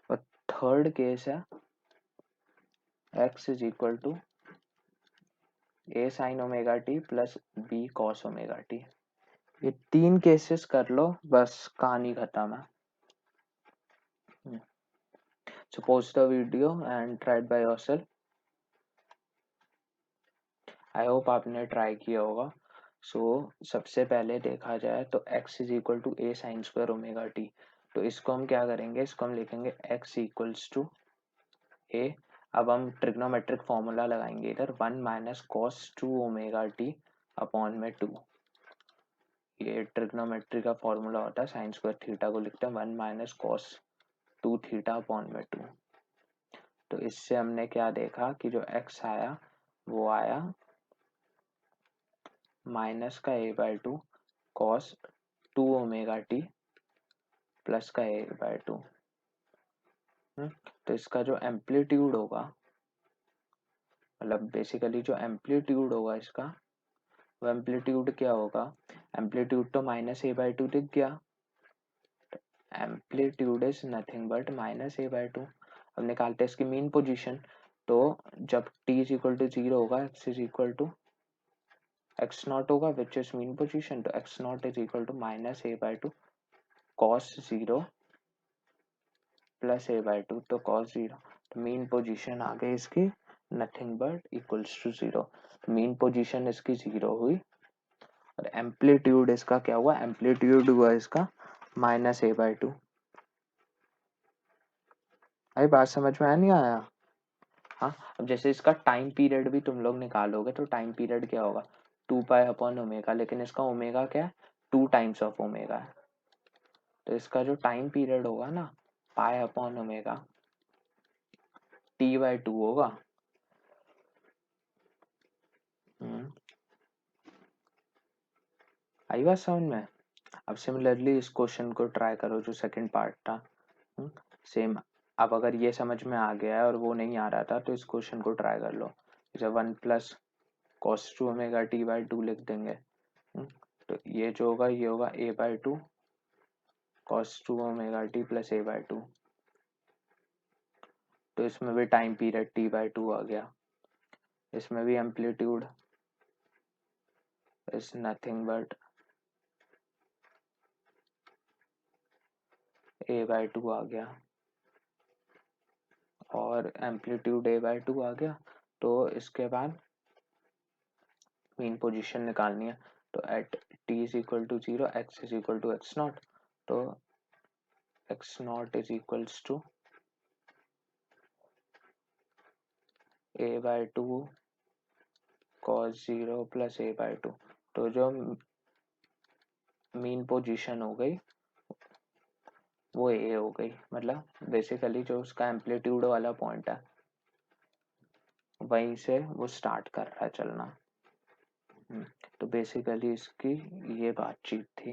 [SPEAKER 1] और थर्ड केस है x is equal to a sine omega T plus b cos omega T. ये तीन केसेस कर लो, बस कहानी खत्म है। So pause the video and try it by yourself. I hope आपने ट्राई किया होगा। सबसे पहले देखा जाए तो x is equal to a sine square omega T, तो इसको हम क्या करेंगे, इसको हम लिखेंगे x इक्वल्स टू a। अब हम ट्रिग्नोमेट्रिक फॉर्मूला लगाएंगे इधर, 1 minus cos 2 omega T upon में 2। ये ट्रिग्नोमेट्री का फॉर्मूला होता है, साइन स्क्वायर थीटा को लिखते हैं 1 माइनस कॉस 2 थीटा अपॉन में 2। तो इससे हमने क्या देखा कि जो x आया वो आया माइनस का a/2 cos 2 omega T plus का a/2। तो इसका जो एम्पलीट्यूड होगा, मतलब बेसिकली जो एम्पलीट्यूड होगा इसका, वो एम्पलीट्यूड क्या होगा, एम्पलीट्यूड तो -a/2 दिख गया, amplitude is nothing but -a/2। अब निकालते हैं इसकी मीन पोजीशन। तो जब t इज इक्वल टू 0 होगा, x is equal to x0 होगा विच इज मीन पोजीशन, तो x0 is equal to -a/2 cos 0 plus a/2, तो cos 0, तो मीन पोजीशन आ गई इसकी nothing but equals to 0। Mean position इसकी 0 हुई और एम्पलीट्यूड इसका क्या हुआ, एम्पलीट्यूड हुआ इसका -a/2। अरे बात समझ में आया नहीं आया? हाँ, अब जैसे इसका टाइम पीरियड भी तुम लोग निकालोगे तो टाइम पीरियड क्या होगा, 2π/ω, लेकिन इसका ओमेगा क्या है, 2 टाइम्स ऑफ ओमेगा है। तो इसका जो टाइम पीरियड होगा ना, π/ω t/2 होगा। आई बात समझ में? अब सिमिलरली इस क्वेश्चन को ट्राई करो जो सेकंड पार्ट था, सेम। अब अगर ये समझ में आ गया है और वो नहीं आ रहा था तो इस क्वेश्चन को ट्राई कर लो। जैसे 1 प्लस cos 2 ओमेगा t/2 लिख देंगे। तो ये जो होगा ये होगा a/2 cos 2 omega t plus a/2। तो इसमें भी टाइम पीरियड t/2 आ गया, इसमें भी amplitude is nothing but a/2 आ गया और एम्पलीट्यूड a/2 आ गया। तो इसके बाद मीन पोजीशन निकालनी है। तो at t is equal to 0 x is equal to x0, तो x0 is equals to a/2 cos 0 plus a/2। तो जो मीन पोजीशन हो गई वो a हो गई, मतलब बेसिकली जो उसका एम्पलीट्यूड वाला पॉइंट है वहीं से वो स्टार्ट कर रहा है चलना। तो बेसिकली इसकी ये बातचीत थी।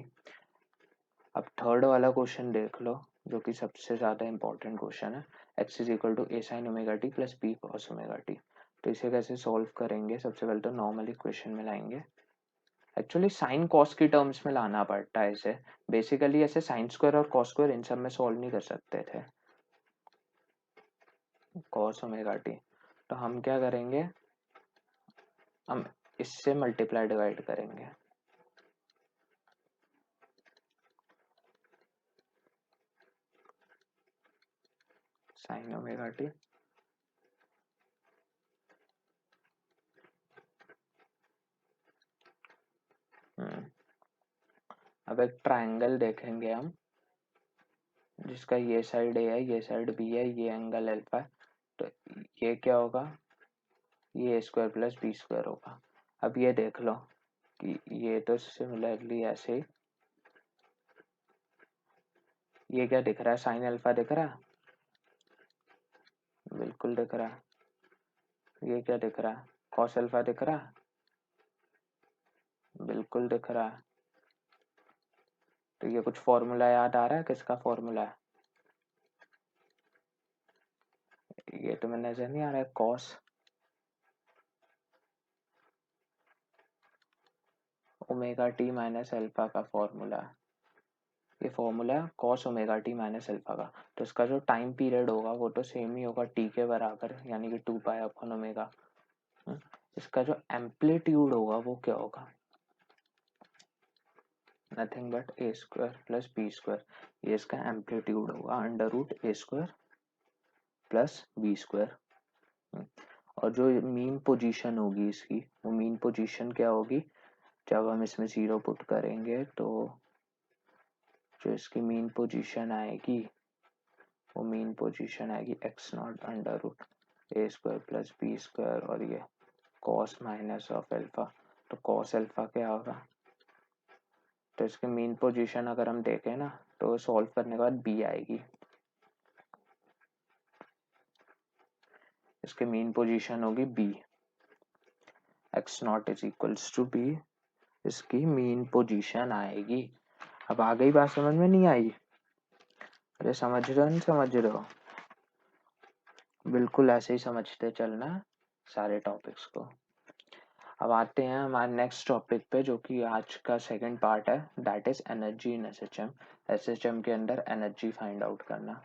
[SPEAKER 1] अब थर्ड वाला क्वेश्चन देख लो जो कि सबसे ज्यादा इंपॉर्टेंट क्वेश्चन है, x is equal to a sin omega T plus b cos omega T. तो इसे कैसे सॉल्व करेंगे, सबसे पहले तो नॉर्मल इक्वेशन में लाएंगे। एक्चुअली साइन कॉस की टर्म्स में लाना पड़ता है इसे, बेसिकली ऐसे साइन स्क्वायर और कॉस स्क्वायर इन सब में सॉल्व नहीं कर सकते थे, कॉस ओमेगा टी। तो हम क्या करेंगे, हम इससे मल्टीप्लाई डिवाइड करेंगे। साइन ओमेगा टी अब एक ट्रायंगल देखेंगे हम जिसका ये साइड ए है, ये साइड बी है, ये एंगल अल्फा है। तो ये क्या होगा, ये स्क्वायर प्लस बी स्क्वायर होगा। अब ये देख लो कि ये तो सिमिलरली ऐसे ही, ये क्या दिख रहा है, साइन अल्फा दिख रहा है, बिल्कुल दिख रहा है। ये क्या दिख रहा है, कॉस अल्फा दिख रहा है, बिल्कुल दिख रहा है। तो ये कुछ फॉर्मूला याद आ रहा है, किसका फॉर्मूला है, ये तुम्हें नजर नहीं आ रहा है, cos omega T minus alpha का फॉर्मूला है। ये फॉर्मूला है cos omega T minus alpha का। तो इसका जो टाइम पीरियड होगा वो तो सेम ही होगा टी के बराबर, यानी कि 2π/ω। इसका जो एम्पलीट्यूड होगा वो क्या होगा, nothing but a square plus b square. ये इसका एम्पलीट्यूड होगा √a² प्लस बी स्क्वायर। और जो मीन पोजीशन होगी इसकी, वो मीन पोजीशन क्या होगी, जब हम इसमें 0 पुट करेंगे तो जो इसकी मीन पोजीशन आएगी वो मीन पोजीशन आएगी x0 √a² plus b square और ये cos माइनस ऑफ अल्फा। तो cos अल्फा क्या होगा, तो इसके मीन पोजीशन अगर हम देखें ना तो सॉल्व करने के बाद बी आएगी। इसके मीन पोजीशन होगी b, x naught is equals to b, इसकी मीन पोजीशन आएगी। अब आ गई बात समझ में? नहीं आई? अरे समझ रहे हो नहीं समझ रहे हो? बिल्कुल ऐसे ही समझते चलना सारे टॉपिक्स को। अब आते हैं हमारे नेक्स्ट टॉपिक पे जो कि आज का सेकंड पार्ट है, that is energy in SHM. SHM के अंदर एनर्जी फाइंड आउट करना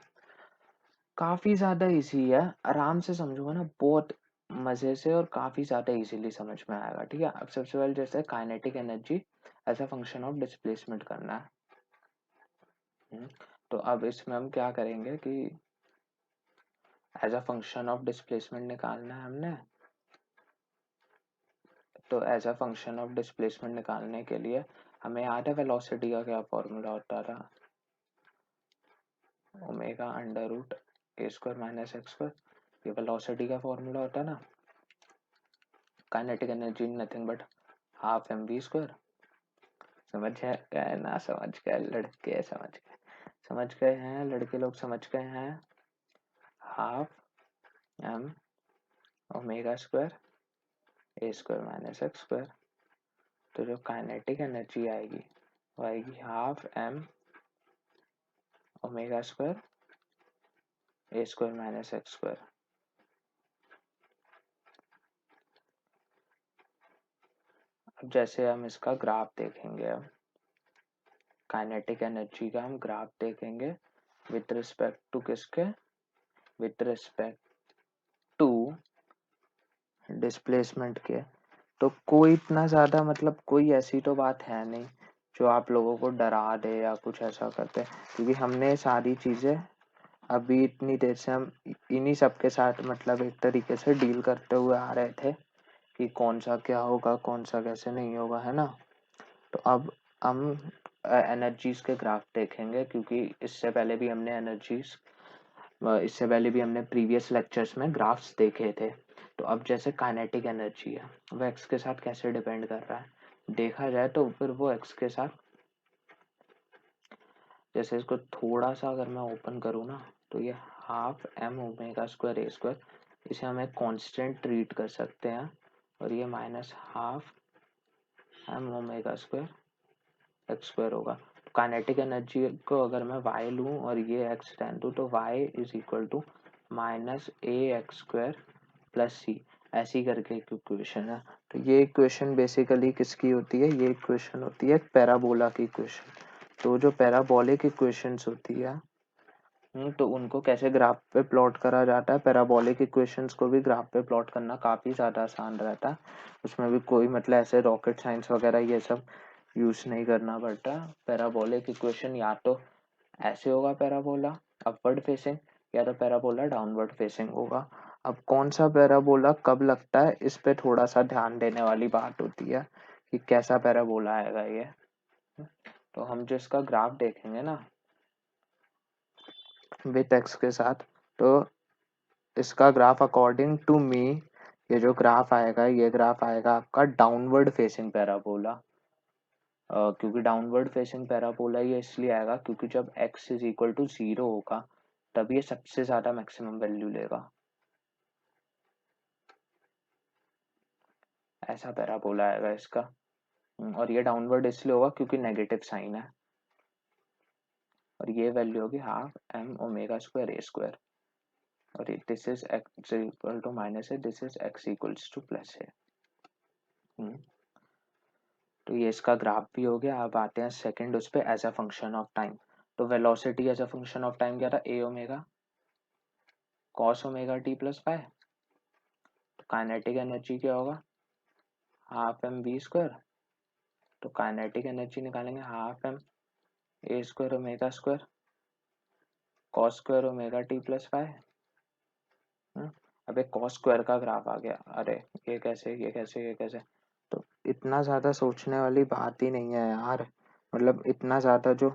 [SPEAKER 1] काफी ज्यादा इजी है, आराम से समझोगे ना बहुत मजे से और काफी ज्यादा इजीली समझ में आएगा। ठीक है, अब सबसे पहले जैसे kinetic energy as a function of displacement करना है। तो अब इसमें हम क्या करेंगे कि as a function of displacement निकालना है हमने। तो as a function of displacement निकालने के लिए हमें याद है वेलोसिटी का क्या फॉर्मूला होता था, ओमेगा अंडर रूट ए स्क्वायर माइनस एक्स स्क्वायर, ये वेलोसिटी का फॉर्मूला होता ना। Kinetic energy nothing but half M we square. समझ गए ना? समझ गए लड़के? समझ गए हैं लड़के लोग? समझ गए हैं? Half M omega square A square minus x square. तो जो काइनेटिक एनर्जी आएगी वो आएगी half M omega square A square minus x square. अब जैसे हम इसका ग्राफ देखेंगे, अब काइनेटिक एनर्जी का हम ग्राफ देखेंगे विथ रिस्पेक्ट टू किसके, विथ रिस्पेक्ट टू डिस्प्लेसमेंट के। तो कोई इतना ज्यादा मतलब कोई ऐसी तो बात है नहीं जो आप लोगों को डरा दे या कुछ ऐसा करते, क्योंकि हमने सारी चीजें अभी इतनी देर से हम इन्हीं सब के साथ मतलब एक तरीके से डील करते हुए आ रहे थे कि कौन सा क्या होगा, कौन सा कैसे नहीं होगा, है ना। तो अब हम एनर्जीज के ग्राफ देखेंगे, क्योंकि इससे पहले भी हमने प्रीवियस लेक्चर्स में ग्राफ्स देखे थे। तो अब जैसे काइनेटिक एनर्जी है वो एक्स के साथ कैसे डिपेंड कर रहा है देखा जाए तो फिर वो एक्स के साथ, जैसे इसको थोड़ा सा अगर मैं ओपन करूँ ना तो ये half M omega square A square, इसे हम एक कांस्टेंट ट्रीट कर सकते हैं, और ये minus half M omega square x square होगा। तो काइनेटिक एनर्जी को अगर मैं y लूँ और ये x रहने दूँ तो y is equal to minus A X square plus C, ऐसी करके एक इक्वेशन है। तो ये इक्वेशन बेसिकली किसकी होती है? ये इक्वेशन होती है पैराबोला की इक्वेशन। तो जो पैराबोलिक इक्वेशंस होती है तो उनको कैसे ग्राफ पे प्लॉट करा जाता है, पैराबोलिक इक्वेशंस को भी ग्राफ पे प्लॉट करना काफी ज्यादा आसान रहता है। उसमें भी कोई मतलब ऐसे रॉकेट साइंस वगैरह ये सब यूज नहीं करना पड़ता। पैराबोलिक इक्वेशन या तो ऐसे होगा पैराबोला अपवर्ड फेसिंग, या तो पैराबोला डाउनवर्ड फेसिंग होगा। अब कौन सा पैराबोला कब लगता है इस पे थोड़ा सा ध्यान देने वाली बात होती है कि कैसा पैराबोला आएगा ये। तो हम जो इसका ग्राफ देखेंगे ना विथ एक्स के साथ, तो इसका ग्राफ अकॉर्डिंग टू मी ये जो ग्राफ आएगा ये ग्राफ आएगा आपका डाउनवर्ड फेसिंग पैराबोला। क्योंकि डाउनवर्ड फेसिंग पैराबोला ये इसलिए आएगा क्योंकि जब x इज इक्वल टू 0 होगा तब ये सबसे ज्यादा मैक्सिमम वैल्यू लेगा, ऐसा पैराबोला आएगा इसका। और ये डाउनवर्ड इसलिए होगा क्योंकि नेगेटिव साइन है, और ये वैल्यू होगी half M omega square A square, और this is X equal to minus है, this is X equals to plus है। तो ये इसका ग्राफ भी हो गया। अब आते हैं सेकंड उस पे as a function of time. तो velocity as a function of time क्या था? A omega cos omega T plus five. तो काइनेटिक एनर्जी क्या होगा? Half M we square. तो काइनेटिक एनर्जी निकालेंगे half M A square omega square cos square omega T plus five. अब एक कॉस स्क्वायर का ग्राफ आ गया, अरे ये कैसे ये कैसे ये कैसे? तो इतना ज्यादा सोचने वाली बात ही नहीं है यार, मतलब इतना ज्यादा जो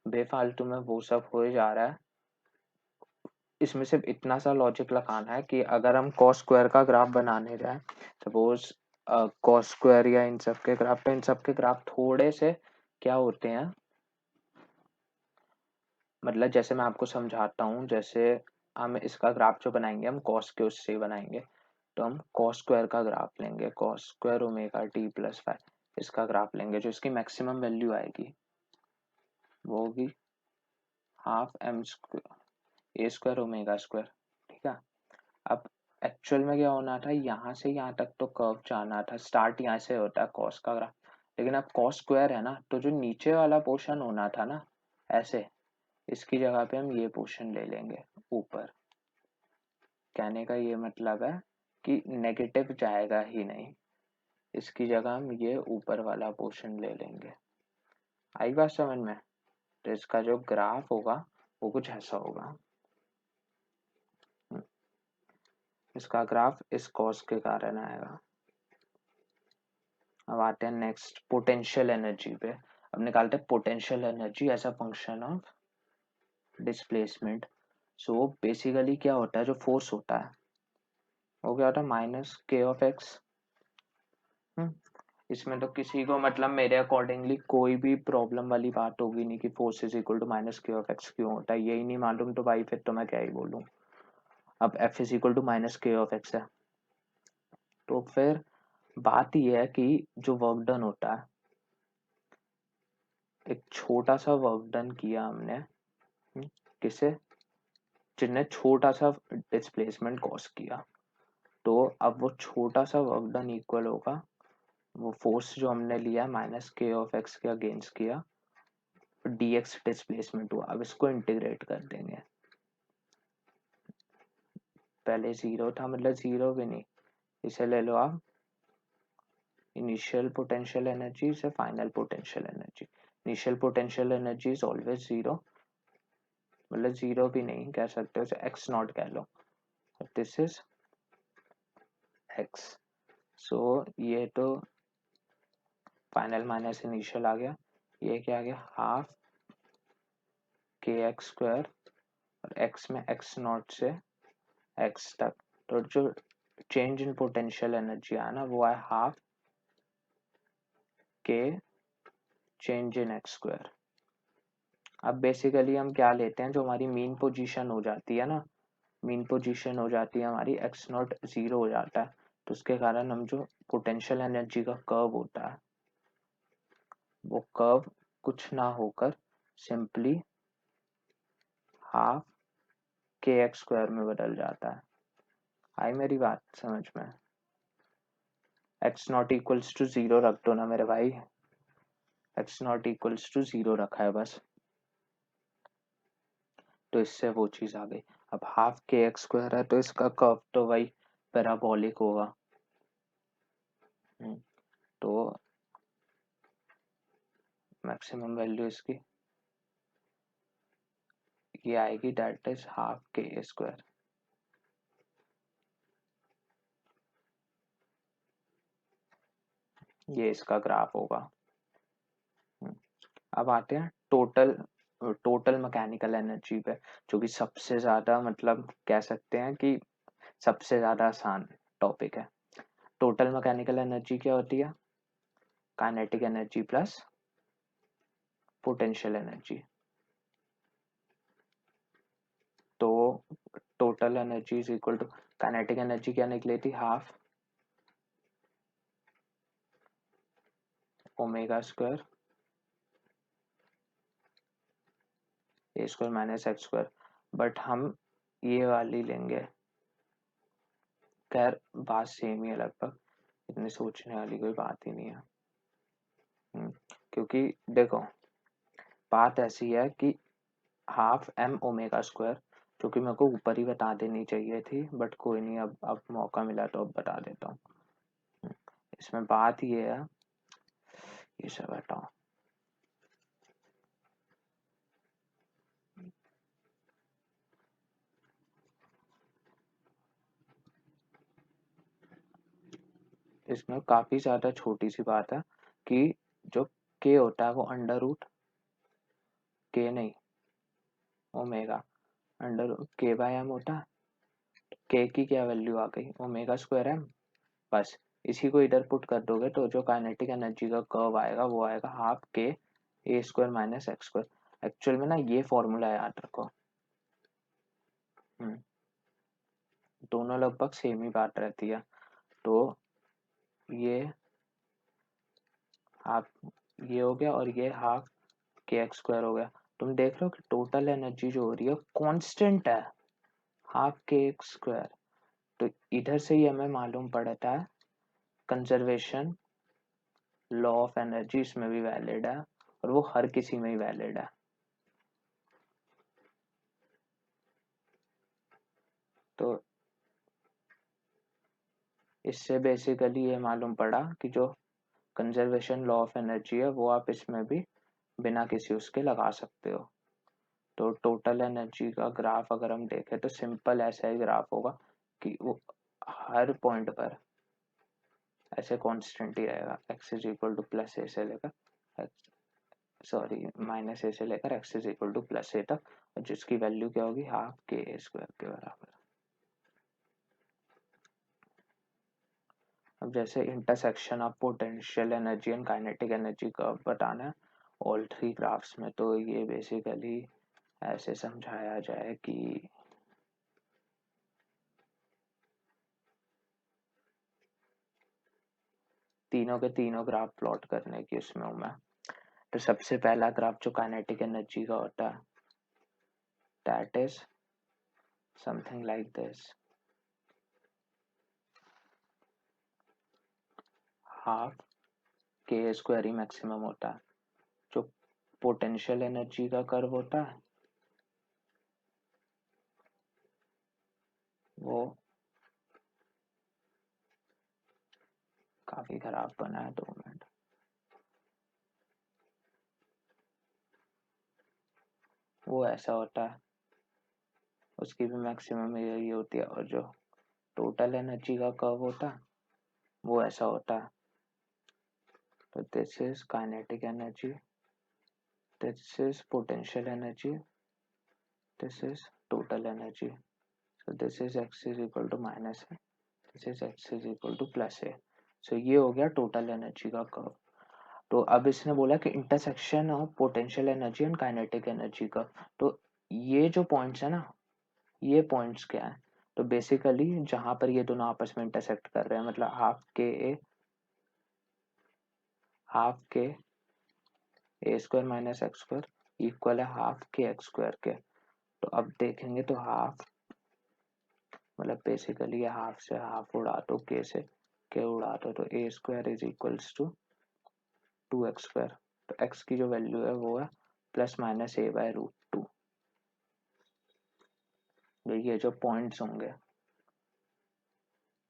[SPEAKER 1] बेफालतू में वो सब हो जा रहा है, इसमें सिर्फ इतना सा लॉजिक लगाना है कि अगर हम कॉस स्क्वायर का ग्राफ बनाने जाए, सपोज कॉस स्क्वायर या इन सब के ग्राफ, तो इन सब के ग्राफ थोड़े से क्या होते हैं, मतलब जैसे मैं आपको समझाता हूँ, जैसे हम इसका ग्राफ जो बनाएंगे हम कॉस के उससे ही बनाएंगे। तो हम कॉस स्क्वायर का ग्राफ लेंगे, cos square omega T plus 5, इसका ग्राफ लेंगे। जो इसकी मैक्सिमम वैल्यू आएगी वो होगी half M square A square omega square, ठीक है। अब एक्चुअल में क्या होना था, यहाँ से यहाँ तक तो कर्व जाना था, स्टार्ट यहाँ से होता है कॉस का ग्राफ, लेकिन अब कॉस स्क्वायर है ना, तो जो नीचे वाला पोर्शन होना था ना ऐसे, इसकी जगह पे हम ये पोर्शन ले लेंगे ऊपर। कहने का ये मतलब है कि नेगेटिव जाएगा ही नहीं, इसकी जगह हम ये ऊपर वाला पोर्शन ले लेंगे। आई बात समझ में? तो इसका जो ग्राफ होगा वो कुछ ऐसा होगा। इसका ग्राफ इस कॉस के कारण आएगा। अब आते हैं नेक्स्ट पोटेंशियल एनर्जी पे। अब निकालते हैं potential energy as a function of displacement. So basically क्या होता है, जो फोर्स होता है वो क्या होता है, माइनस के ऑफ एक्स। इसमें तो किसी को मतलब मेरे अकॉर्डिंगली कोई भी प्रॉब्लम वाली बात होगी नहीं कि force is equal to minus k of x क्यों होता है, यही नहीं मालूम तो भाई फिर तो मैं क्या ही बोलूं। अब f is equal to minus k of x है, तो फिर बात यह है कि जो वर्क डन होता है, एक छोटा सा वर्क डन किया हमने, किसे, जिसने छोटा सा डिस्प्लेसमेंट कॉज किया, तो अब वो छोटा सा वर्क डन इक्वल होगा वो फोर्स जो हमने लिया माइनस के ऑफ एक्स के अगेंस्ट किया, dx डिस्प्लेसमेंट हुआ। अब इसको इंटीग्रेट कर देंगे, पहले जीरो था मतलब जीरो भी नहीं, इसे ले लो आप इनिशियल पोटेंशियल एनर्जी से final potential energy. Initial potential energy is always zero, मतलब जीरो भी नहीं कह सकते, उसे एक्स नॉट कह लो, दिस इज एक्स। सो ये तो फाइनल माइनस इनिशियल आ गया, ये क्या आ गया, हाफ के एक्स स्क्वायर, और एक्स में एक्स नॉट से एक्स तक, तो जो चेंज इन पोटेंशियल एनर्जी आया ना वो है हाफ के चेंज इन एक्स स्क्वायर। अब बेसिकली हम क्या लेते हैं, जो हमारी मीन पोजीशन हो जाती है ना, मीन पोजीशन हो जाती है हमारी, एक्स नॉट जीरो हो जाता है, तो उसके कारण हम जो पोटेंशियल एनर्जी का कर्व होता है वो कर्व कुछ ना होकर सिंपली हाफ के एक्स स्क्वायर में बदल जाता है। आई मेरी बात समझ में? X naught equals to zero रख दो ना मेरे भाई, x naught equals to zero रखा है बस, तो इससे वो चीज आ गई। अब हाफ के एक्स स्क्वायर है तो इसका कर्व तो वही पैराबोलिक होगा। तो मैक्सिमम वैल्यू इसकी ये आएगी, दैट इज हाफ के स्क्वायर। ये इसका ग्राफ होगा। अब आते हैं टोटल मैकेनिकल एनर्जी पे, जो कि सबसे ज्यादा मतलब कह सकते हैं कि सबसे ज्यादा आसान टॉपिक है। टोटल मैकेनिकल एनर्जी क्या होती है, kinetic energy plus potential energy. तो total energy is equal to, kinetic energy क्या निकली थी, half omega square A square minus x square, but हम ये वाली लेंगे। खैर बात सेम ही है लगभग, इतनी सोचने वाली कोई बात ही नहीं है। क्योंकि देखो बात ऐसी है कि हाफ एम ओमेगा स्क्वायर, जो कि मेरे को ऊपर ही बता देनी चाहिए थी, बट कोई नहीं, अब मौका मिला तो अब बता देता हूँ। इसमें बात ये है, ये सब हटाओ, इसमें काफी ज्यादा छोटी सी बात है कि जो के होता है वो अंडर रूट के नहीं, ओमेगा अंडर के बाय एम होता है। के की क्या वैल्यू आ गई, ओमेगा स्क्वायर एम, बस इसी को इधर पुट कर दोगे तो जो काइनेटिक एनर्जी का कर्व आएगा वो आएगा हाफ के ए square minus x square. Actual में ना ये फॉर्मूला याद रखो। दोनों लगभग सेम ही बात रहती है। तो ये हाफ ये हो गया और ये हाफ के एक्स स्क्वायर हो गया। तुम देख रहे हो कि टोटल एनर्जी जो हो रही है कांस्टेंट है, हाफ के एक्स स्क्वायर। तो इधर से ही हमें मालूम पड़ता है कंजर्वेशन लॉ ऑफ एनर्जी इसमें भी वैलिड है और वो हर किसी में ही वैलिड है। तो इससे बेसिकली ये मालूम पड़ा कि जो कंजर्वेशन लॉ ऑफ एनर्जी है वो आप इसमें भी बिना किसी उसके लगा सकते हो। तो टोटल एनर्जी का ग्राफ अगर हम देखें तो सिंपल ऐसा ही ग्राफ होगा कि वो हर पॉइंट पर ऐसे कांस्टेंट ही रहेगा, X is equal to plus A से लेकर सॉरी माइनस ए से लेकर X is equal to plus A तक, और जिसकी वैल्यू क्या होगी हाफ के ए स्क्वायर के बराबर। अब जैसे intersection of potential energy and kinetic energy का बताना है ऑल थ्री ग्राफ्स में, तो ये बेसिकली ऐसे समझाया जाए कि तीनों के तीनों ग्राफ प्लॉट करने की उसमें हूँ मैं। तो सबसे पहला ग्राफ जो काइनेटिक एनर्जी का होता है that is something like this, half के स्क्वायर ही मैक्सिमम होता है। जो पोटेंशियल एनर्जी का कर्व होता है वो काफी खराब बना है, 2 मिनट। वो ऐसा होता है, उसकी भी मैक्सिमम यही होती है। और जो टोटल एनर्जी का कर्व होता है वो ऐसा होता है। तो this is kinetic energy, this is potential energy, this is total energy. so this is x is equal to minus a, this is x is equal to plus a। so ये हो गया टोटल एनर्जी का कर्व। तो अब इसने बोला कि intersection of potential energy and kinetic energy का, तो ये जो पॉइंट्स है ना, ये पॉइंट्स क्या है, तो बेसिकली जहां पर ये दोनों आपस में इंटरसेक्ट कर रहे हैं, मतलब हाफ के ए square minus x square equal है हाफ के एक्स स्क्वायर के। तो अब देखेंगे तो हाफ मतलब बेसिकली ये हाफ से हाफ उड़ा दो, के से के उड़ा दो, तो a square is equals to 2x square. तो x की जो वैल्यू है वो है plus minus a by root two. ये जो पॉइंट्स होंगे,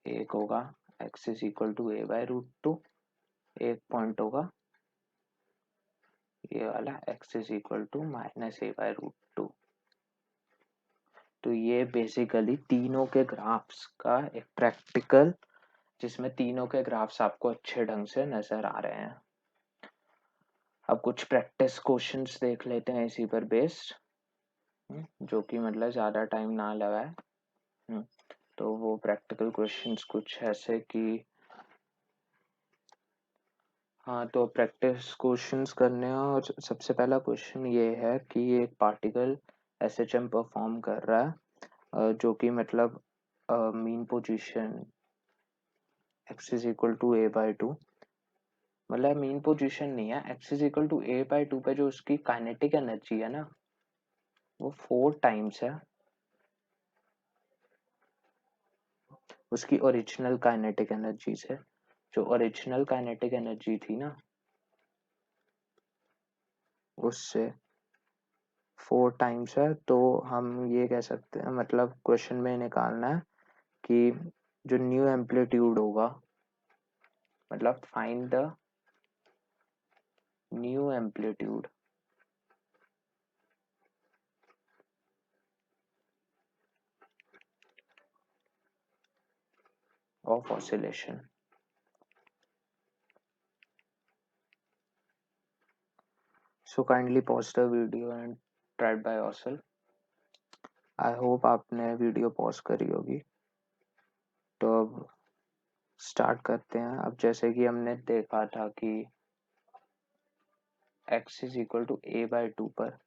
[SPEAKER 1] एक होगा x is equal to a by root two, एक पॉइंट होगा ये वाला x is equal to minus a by root two. तो ये बेसिकली तीनों के ग्राफ्स का एक प्रैक्टिकल, जिसमें तीनों के ग्राफ्स आपको अच्छे ढंग से नजर आ रहे हैं। अब कुछ प्रैक्टिस क्वेश्चंस देख लेते हैं इसी पर बेस्ड, जो कि मतलब ज़्यादा टाइम ना लगाए। तो वो प्रैक्टिकल क्वेश्चंस कुछ ऐसे कि हाँ, तो प्रैक्टिस क्वेश्चंस करने हैं। और सबसे पहला क्वेश्चन ये है कि एक पार्टिकल एसएचएम परफॉर्म कर रहा है, जो कि मतलब mean position x is equal to a by two, मतलब मीन पोजीशन नहीं है, x is equal to a by two पे जो उसकी काइनेटिक एनर्जी है ना वो 4 टाइम्स है उसकी ओरिजिनल काइनेटिक एनर्जी से। जो ओरिजिनल काइनेटिक एनर्जी थी ना उससे 4 टाइम्स है। तो हम ये कह सकते हैं, मतलब क्वेश्चन में निकालना है कि जो न्यू एम्पलीट्यूड होगा, मतलब find the new amplitude of oscillation। So kindly pause the video and try it by yourself। I hope आपने वीडियो पॉज करी होगी। तो अब स्टार्ट करते हैं। अब जैसे कि हमने देखा था कि x is equal to a by 2 पर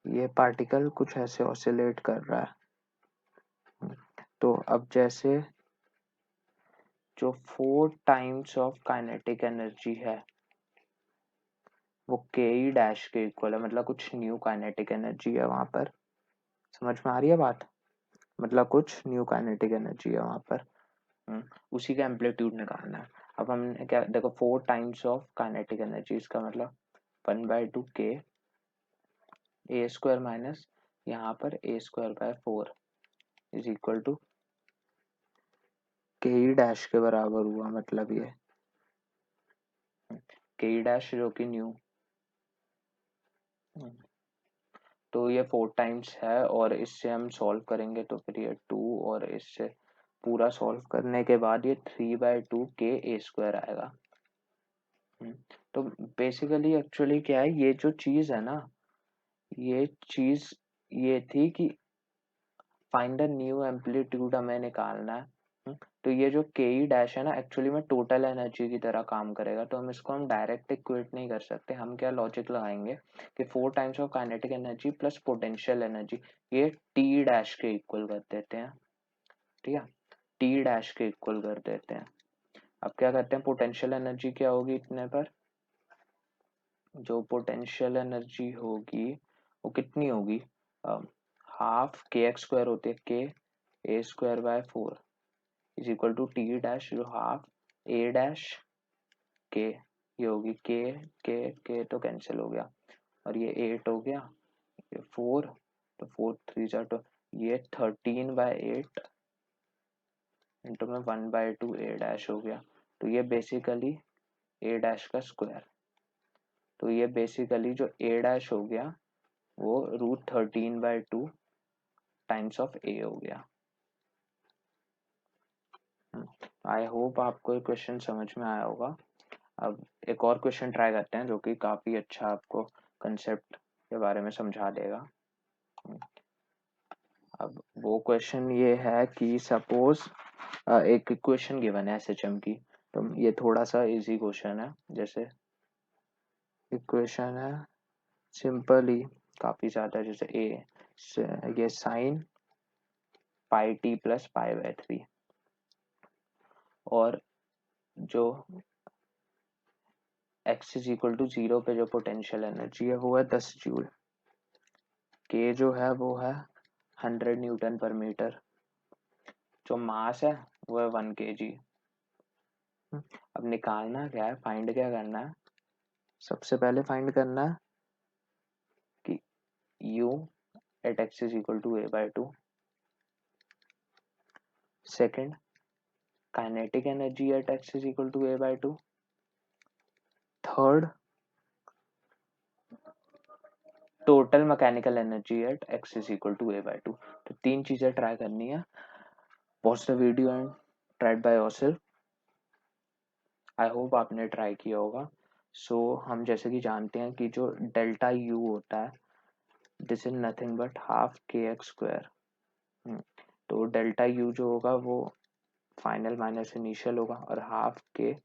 [SPEAKER 1] ये पार्टिकल कुछ ऐसे ऑसिलेट कर रहा है। तो अब जैसे जो 4 टाइम्स ऑफ काइनेटिक एनर्जी है वो के ई डैश के इक्वल है, मतलब कुछ न्यू काइनेटिक एनर्जी है वहां पर। समझ में आ रही है बात? मतलब कुछ न्यू काइनेटिक एनर्जी है वहां पर। उसी का एम्पलीट्यूड निकालना है। अब हमने क्या देखो 4 टाइम्स ऑफ काइनेटिक एनर्जी, इसका मतलब 1/2 के ए स्क्वायर माइनस यहाँ पर a square by 4 is equal to k e dash के बराबर हुआ। मतलब ये के ई डैश जो कि न्यू, तो ये 4 टाइम्स है और इससे हम सॉल्व करेंगे तो फिर ये 2 और इससे पूरा सॉल्व करने के बाद ये 3/2 के ए स्क्वायर आएगा। तो बेसिकली एक्चुअली क्या है, ये जो चीज है ना, ये चीज ये थी कि फाइंड द न्यू एम्पलीट्यूड हमें निकालना है। तो ये जो के ई डैश है ना एक्चुअली में टोटल एनर्जी की तरह काम करेगा, तो हम डायरेक्ट इक्वेट नहीं कर सकते। हम क्या लॉजिक लगाएंगे कि 4 times of kinetic energy plus potential energy ये टी डैश के इक्वल कर देते हैं। ठीक है, टी डैश के इक्वल कर देते हैं। अब क्या करते हैं, पोटेंशियल एनर्जी क्या होगी इतने पर, जो पोटेंशियल एनर्जी होगी वो कितनी होगी, हाफ के एक्स स्क्वायर होती है के ए square by 4 is equal to t dash जो हाफ ए डैश के, ये होगी के तो कैंसिल हो गया और ये 8 हो गया, ये 4 तो 4 3 जा तो ये 13/8 इंटू में 1/2 ए डैश हो गया। तो ये बेसिकली ए डैश का स्क्वायर, तो ये बेसिकली जो ए डैश हो गया वो √13/2 टाइम्स ऑफ ए हो गया। आई होप आपको ये क्वेश्चन समझ में आया होगा। अब एक और क्वेश्चन ट्राई करते हैं जो कि काफी अच्छा आपको कंसेप्ट के बारे में समझा देगा। अब वो क्वेश्चन ये है कि सपोज एक इक्वेशन गिवन है एसएचएम की, तो ये थोड़ा सा इजी क्वेश्चन है। जैसे इक्वेशन है सिंपली काफी ज्यादा, जैसे ये साइन पाई टी प्लस पाई/3 और जो x इज इक्वल टू 0 पे जो पोटेंशियल एनर्जी है वो है 10 जूल, के जो है वो है 100 न्यूटन पर मीटर, जो मास है वो है 1 kg। अब निकालना क्या है, फाइंड क्या करना है, सबसे पहले फाइंड करना है कि u at x is equal to a/2। Second, kinetic energy at x is equal to a/2। Third, total mechanical energy at x is equal to a/2। तो 3 चीजें ट्राई करनी है। Watch the video and try by yourself. I hope आपने ट्राई किया होगा। सो हम जैसे कि जानते हैं कि जो डेल्टा u होता है this is nothing but half के एक्स स्क्वायर। तो डेल्टा u जो होगा वो फाइनल माइनस इनिशियल होगा और half K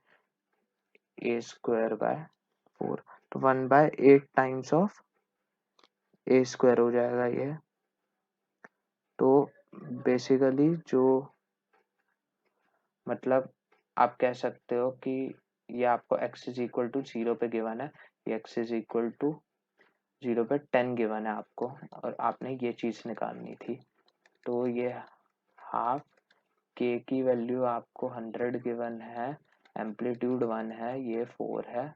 [SPEAKER 1] A square by 4, तो 1/8 टाइम्स ऑफ ए स्क्वायर हो जाएगा ये। तो बेसिकली जो मतलब आप कह सकते हो कि ये आपको x इज इक्वल टू 0 पे गिवन है, ये x इज इक्वल टू 0 पे 10 गिवन है आपको और आपने ये चीज निकालनी थी। तो ये हाफ के की वैल्यू आपको 100 गिवन है, एम्पलीट्यूड 1 है, ये 4 है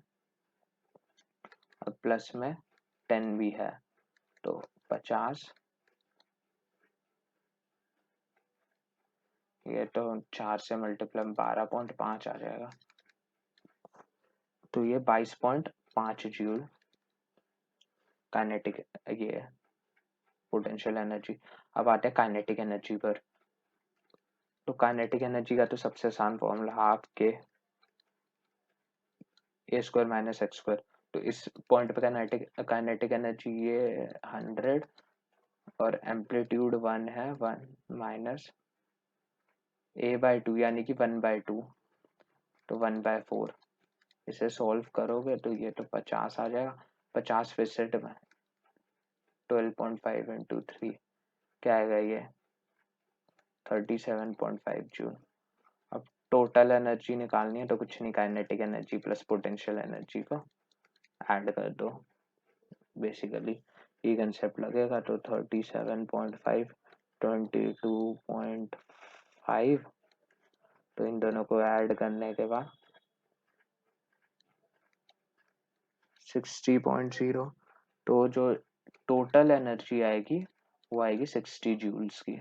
[SPEAKER 1] और प्लस में 10 भी है, तो 50, ये तो 4 से मल्टीप्लाई 12.5 आ जाएगा, तो ये 22.5 जूल काइनेटिक ये पोटेंशियल एनर्जी। अब आते हैं काइनेटिक एनर्जी पर। तो काइनेटिक एनर्जी का तो सबसे आसान फॉर्मूला हाफ के ए स्क्वायर माइनस एक्स स्क्वायर। तो इस पॉइंट पे काइनेटिक एनर्जी ये 100 और एम्पलीट्यूड 1 है, 1 माइनस a/2 यानी कि 1/2 तो 1/4, इसे सॉल्व करोगे तो ये तो 50 आ जाएगा। 50% में 12.5 इंटू 3 क्या आएगा ये 37.5 जूल। अब टोटल एनर्जी निकालनी है तो कुछ नहीं, kinetic energy plus potential energy को ऐड कर दो, बेसिकली ये कंसेप्ट लगेगा। तो 37.5 22.5, तो इन दोनों को ऐड करने के बाद 60.0, तो जो टोटल एनर्जी आएगी वो आएगी 60 जूल्स की।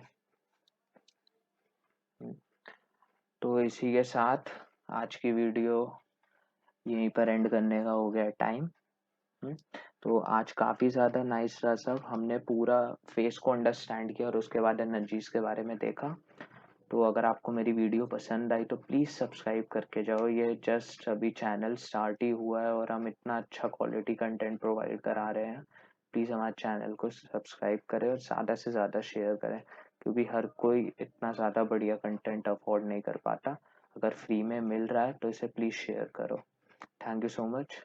[SPEAKER 1] तो इसी के साथ आज की वीडियो यहीं पर एंड करने का हो गया टाइम। तो आज काफ़ी ज़्यादा नाइस रहा सब, हमने पूरा फेस को अंडरस्टैंड किया और उसके बाद एनर्जीज के बारे में देखा। तो अगर आपको मेरी वीडियो पसंद आई तो प्लीज़ सब्सक्राइब करके जाओ, ये जस्ट अभी चैनल स्टार्ट ही हुआ है और हम इतना अच्छा क्वालिटी कंटेंट प्रोवाइड करा रहे हैं। प्लीज़ हमारे चैनल को सब्सक्राइब करें और ज़्यादा से ज़्यादा शेयर करें, क्योंकि हर कोई इतना ज़्यादा बढ़िया कंटेंट अफोर्ड नहीं कर पाता। अगर फ्री में मिल रहा है तो इसे प्लीज़ शेयर करो। Thank you so much.